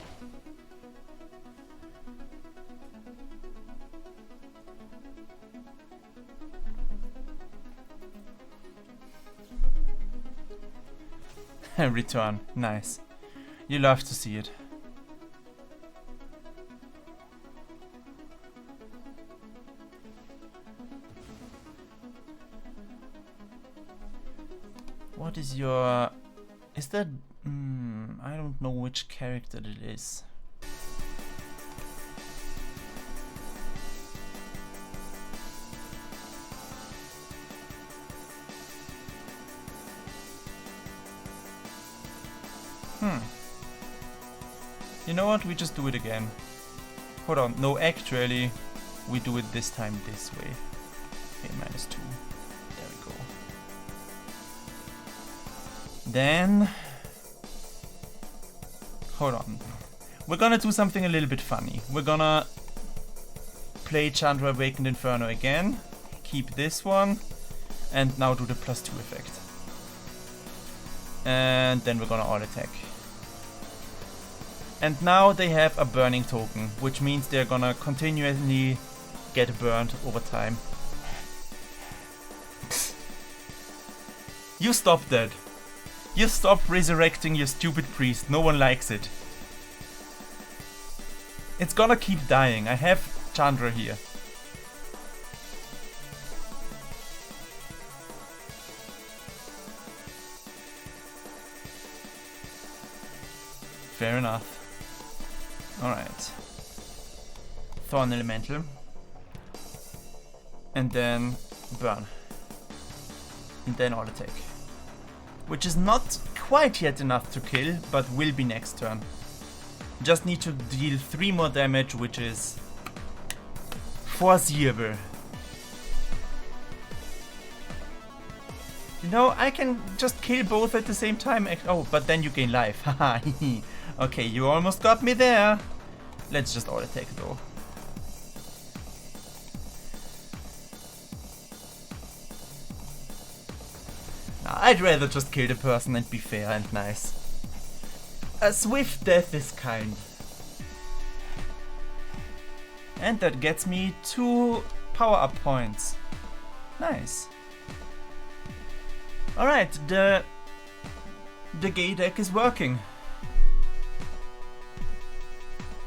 Return. Nice. You love to see it. What is your... Is that... I don't know which character it is. You know what? We just do it again. Hold on. No, actually, we do it this time this way. Okay, -2. There we go. Then... Hold on. We're gonna do something a little bit funny. We're gonna play Chandra Awakened Inferno again. Keep this one. And now do the +2 effect. And then we're gonna all attack. And now they have a burning token, which means they're gonna continuously get burned over time. You stop that. You stop resurrecting your stupid priest. No one likes it. It's gonna keep dying. I have Chandra here. Fair enough. Alright. Thorn Elemental. And then burn. And then all attack. Which is not quite yet enough to kill, but will be next turn. Just need to deal 3 more damage, which is foreseeable. You know, I can just kill both at the same time. Oh, but then you gain life. Haha. Okay, you almost got me there. Let's just all attack though. I'd rather just kill the person and be fair and nice. A swift death is kind. And that gets me 2 power-up points. Nice. Alright, the gay deck is working.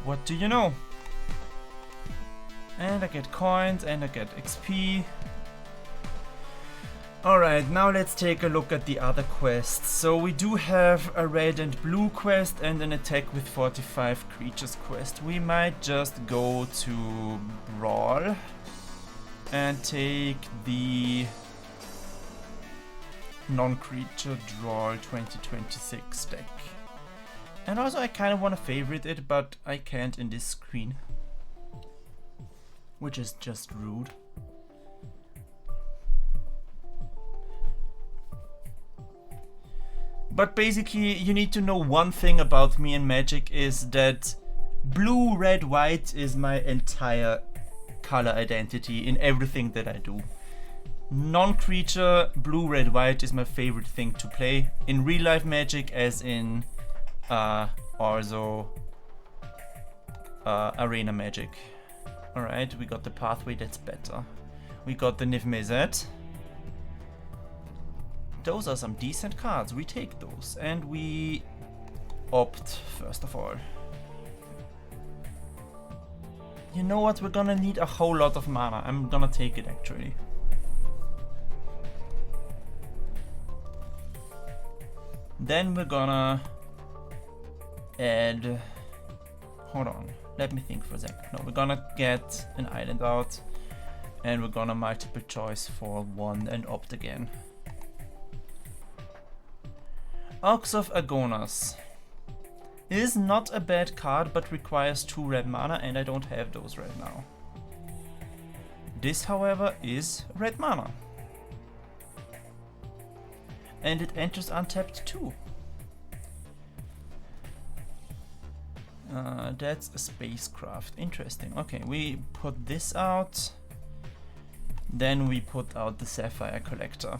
What do you know? And I get coins and I get XP. Alright, now let's take a look at the other quests. So we do have a red and blue quest and an attack with 45 creatures quest. We might just go to Brawl and take the non-creature Draw 2026 deck. And also I kind of want to favorite it, but I can't in this screen. Which is just rude. But basically, you need to know one thing about me and Magic is that blue, red, white is my entire color identity in everything that I do. Non-creature, blue, red, white is my favorite thing to play. In real life Magic, as in also Arena Magic. Alright, we got the pathway, that's better. We got the Niv Mizzet. Those are some decent cards, we take those. And we opt, first of all. You know what, we're gonna need a whole lot of mana. I'm gonna take it actually. Then we're gonna add... Hold on, let me think for a second. No, we're gonna get an island out. And we're gonna multiple choice for 1 and opt again. Ox of Agonas. It is not a bad card, but requires 2 red mana, and I don't have those right now. This, however, is red mana. And it enters untapped too. That's a spacecraft. Interesting. Okay, we put this out. Then we put out the Sapphire Collector.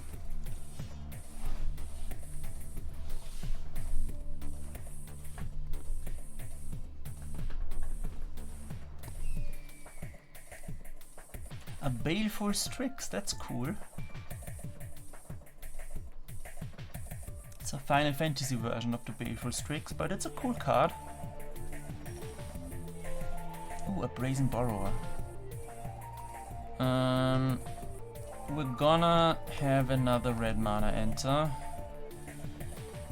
A Baleful Strix, that's cool. It's a Final Fantasy version of the Baleful Strix, but it's a cool card. Ooh, a Brazen Borrower. We're gonna have another red mana enter.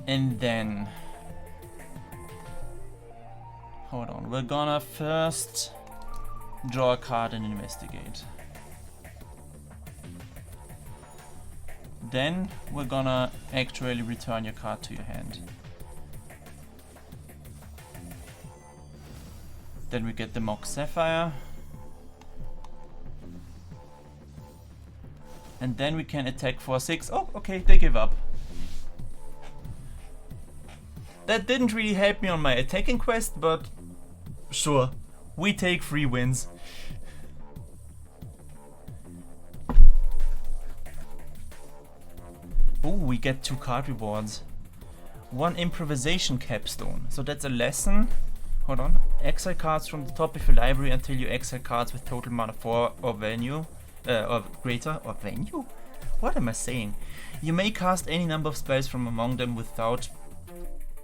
And then... Hold on, we're gonna first draw a card and investigate. Then we're gonna actually return your card to your hand. Then we get the Mox Sapphire. And then we can attack for 6. Oh, okay, they give up. That didn't really help me on my attacking quest, but sure, we take 3 wins. Oh, we get 2 card rewards. 1 improvisation capstone. So that's a lesson. Hold on. Exile cards from the top of your library until you exile cards with total mana 4 or value. Or greater. Or value? What am I saying? You may cast any number of spells from among them without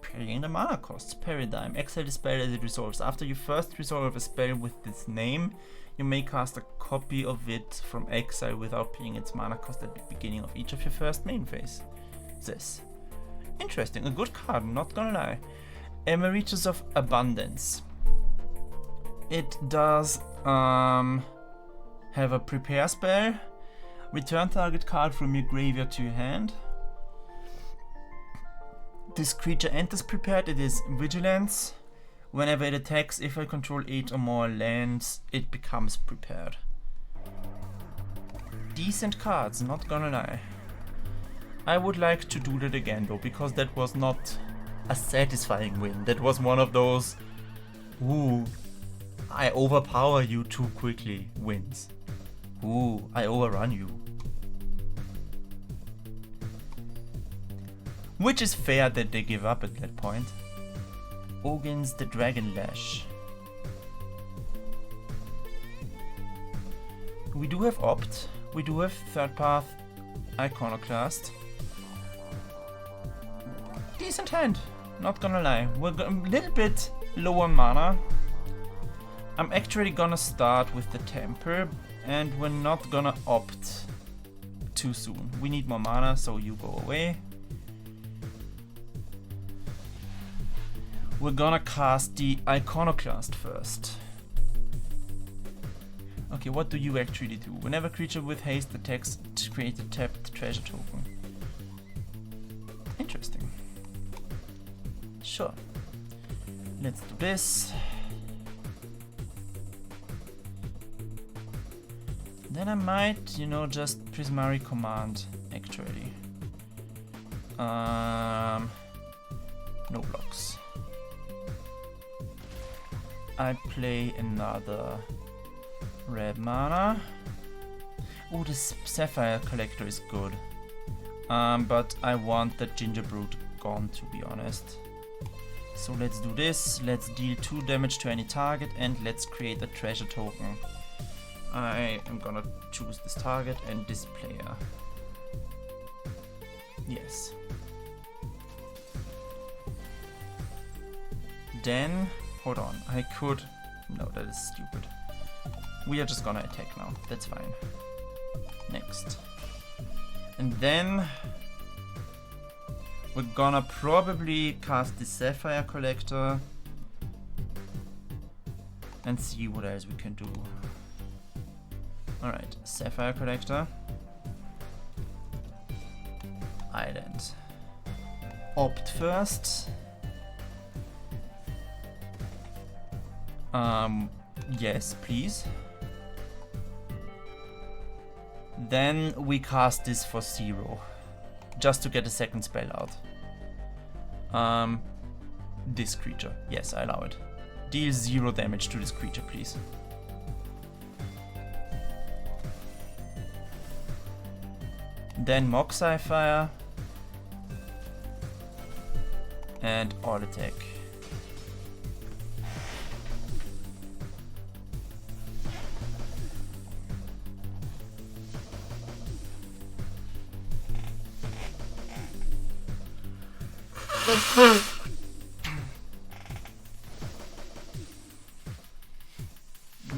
paying the mana costs. Paradigm. Exile the spell as it resolves. After you first resolve a spell with this name, you may cast a copy of it from exile without paying its mana cost at the beginning of each of your first main phase. This. Interesting, a good card, not gonna lie. Emeritus of Abundance. It does have a prepare spell. Return target card from your graveyard to your hand. This creature enters prepared, it is Vigilance. Whenever it attacks, if I control 8 or more lands, it becomes prepared. Decent cards, not gonna lie. I would like to do that again though, because that was not a satisfying win. That was one of those, ooh, I overpower you too quickly wins. Ooh, I overrun you. Which is fair that they give up at that point. Ogin's the Dragon Lash. We do have Opt, we do have Third Path, Iconoclast. Decent hand, not gonna lie. We're a little bit lower mana. I'm actually gonna start with the Temper, and we're not gonna opt too soon. We need more mana, so you go away. We're gonna cast the Iconoclast first. Okay, what do you actually do? Whenever a creature with haste attacks, create a tapped treasure token. Interesting. Sure. Let's do this. Then I might, you know, just Prismari command, actually. No blocks. I play another red mana. Oh, this Sapphire Collector is good. But I want that Gingerbrute gone, to be honest. So let's do this. Let's deal 2 damage to any target and let's create a treasure token. I am gonna choose this target and this player. Yes. Then, hold on, I could... No, that is stupid. We are just gonna attack now, that's fine. Next. And then... we're gonna probably cast the Sapphire Collector and see what else we can do. Alright, Sapphire Collector. Island. Opt first. Yes, please. Then we cast this for 0. Just to get a second spell out. This creature. Yes, I allow it. Deal 0 damage to this creature, please. Then Mox Fire. And all attack.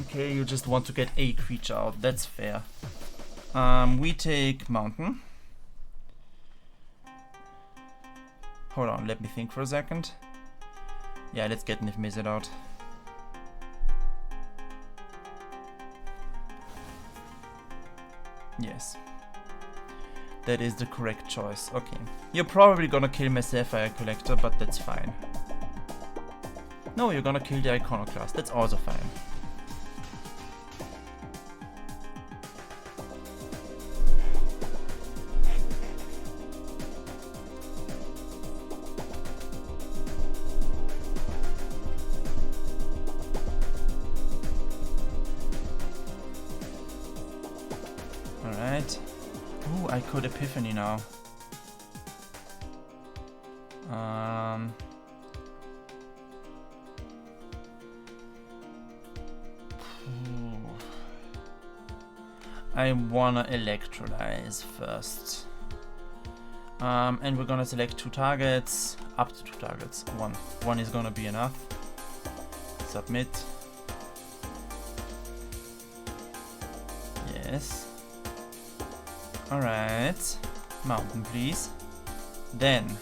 Okay, you just want to get a creature out, that's fair. We take Mountain. Hold on, let me think for a second. Yeah, let's get Nifmizzet out. Yes. That is the correct choice. Okay. You're probably gonna kill my Sapphire Collector, but that's fine. No, you're gonna kill the Iconoclast. That's also fine. Alright. Ooh, I could Epiphany now. I wanna Electrolyze first. And we're gonna select 2 targets, up to 2 targets. One is gonna be enough. Submit. Yes. Alright. Mountain, please. Then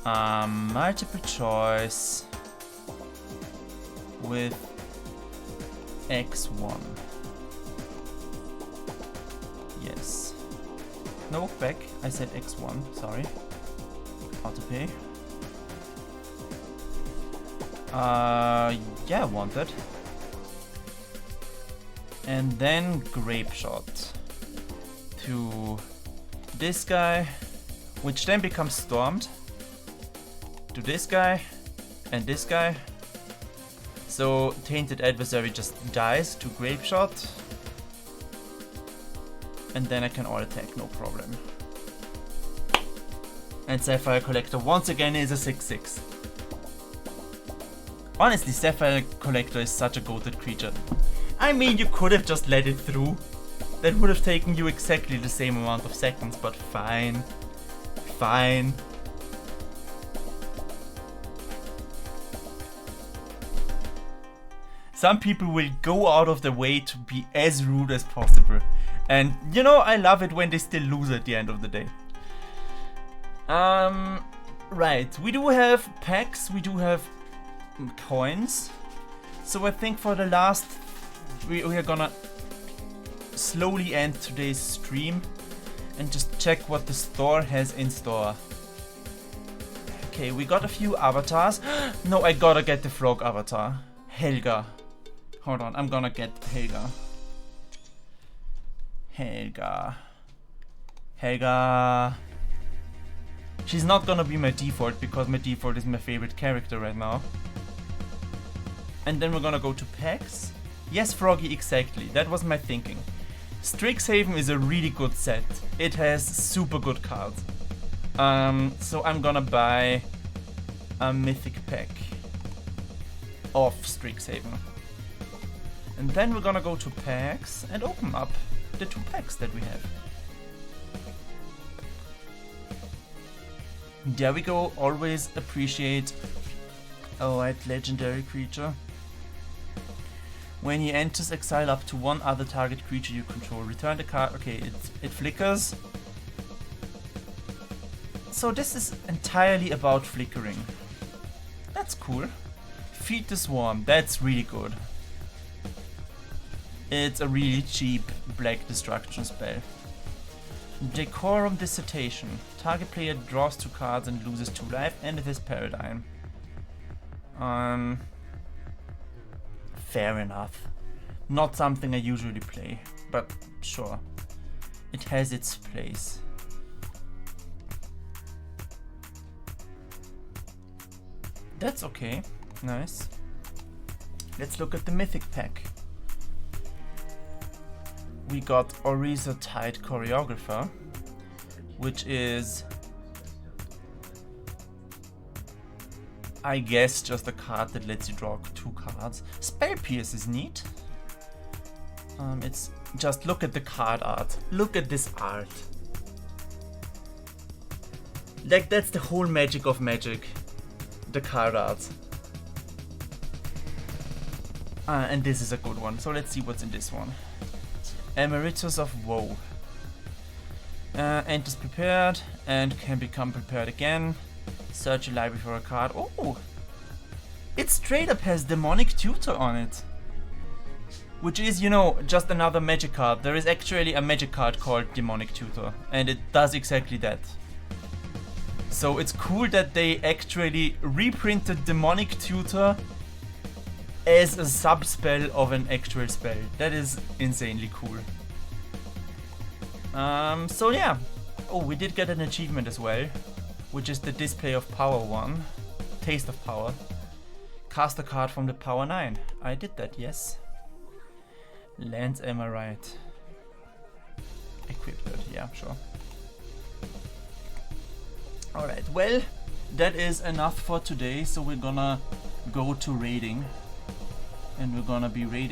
multiple choice with X1. Yes. No, back. I said X1, sorry. Autopay. Yeah, wanted. And then Grape Shot to this guy, which then becomes Stormed, to this guy and this guy. So Tainted Adversary just dies to Grape Shot, and then I can all attack, no problem. And Sapphire Collector once again is a 6/6. Honestly, Sapphire Collector is such a goated creature. I mean, you could have just let it through. That would have taken you exactly the same amount of seconds, but fine. Fine. Some people will go out of their way to be as rude as possible. And, you know, I love it when they still lose at the end of the day. Right. We do have packs, we do have coins. So I think for the last... we are gonna slowly end today's stream and just check what the store has in store. Okay, we got a few avatars. No, I gotta get the frog avatar. Helga. Hold on, I'm gonna get Helga. Helga. She's not gonna be my default because my default is my favorite character right now. And then we're gonna go to packs. Yes, Froggy, exactly. That was my thinking. Strixhaven is a really good set. It has super good cards. So I'm gonna buy a mythic pack of Strixhaven. And then we're gonna go to packs and open up the 2 packs that we have. There we go, always appreciate a white legendary creature. When he enters exile up to 1 other target creature you control, return the card. Okay, it flickers. So this is entirely about flickering. That's cool. Feed the Swarm, that's really good. It's a really cheap black destruction spell. Decorum Dissertation. Target player draws 2 cards and loses 2 life, and it is Paradigm. Fair enough. Not something I usually play, but sure. It has its place. That's okay. Nice. Let's look at the mythic pack. We got Orisa Tide Choreographer, which is, I guess, just a card that lets you draw 2 cards. Spell Pierce is neat. It's just, look at the card art. Look at this art. Like, that's the whole magic of Magic. The card art. And this is a good one. So let's see what's in this one. Emeritus of Woe. Enters prepared and can become prepared again. Search your library for a card. Oh! It straight up has Demonic Tutor on it. Which is, you know, just another magic card. There is actually a magic card called Demonic Tutor, and it does exactly that. So it's cool that they actually reprinted Demonic Tutor as a sub-spell of an actual spell. That is insanely cool. So yeah. Oh, we did get an achievement as well, which is the Display of Power 1. Taste of Power. Cast a card from the Power 9. I did that, yes. Lands, am I right? Equip that, yeah, sure. Alright, well, that is enough for today, so we're gonna go to raiding. And we're gonna be raiding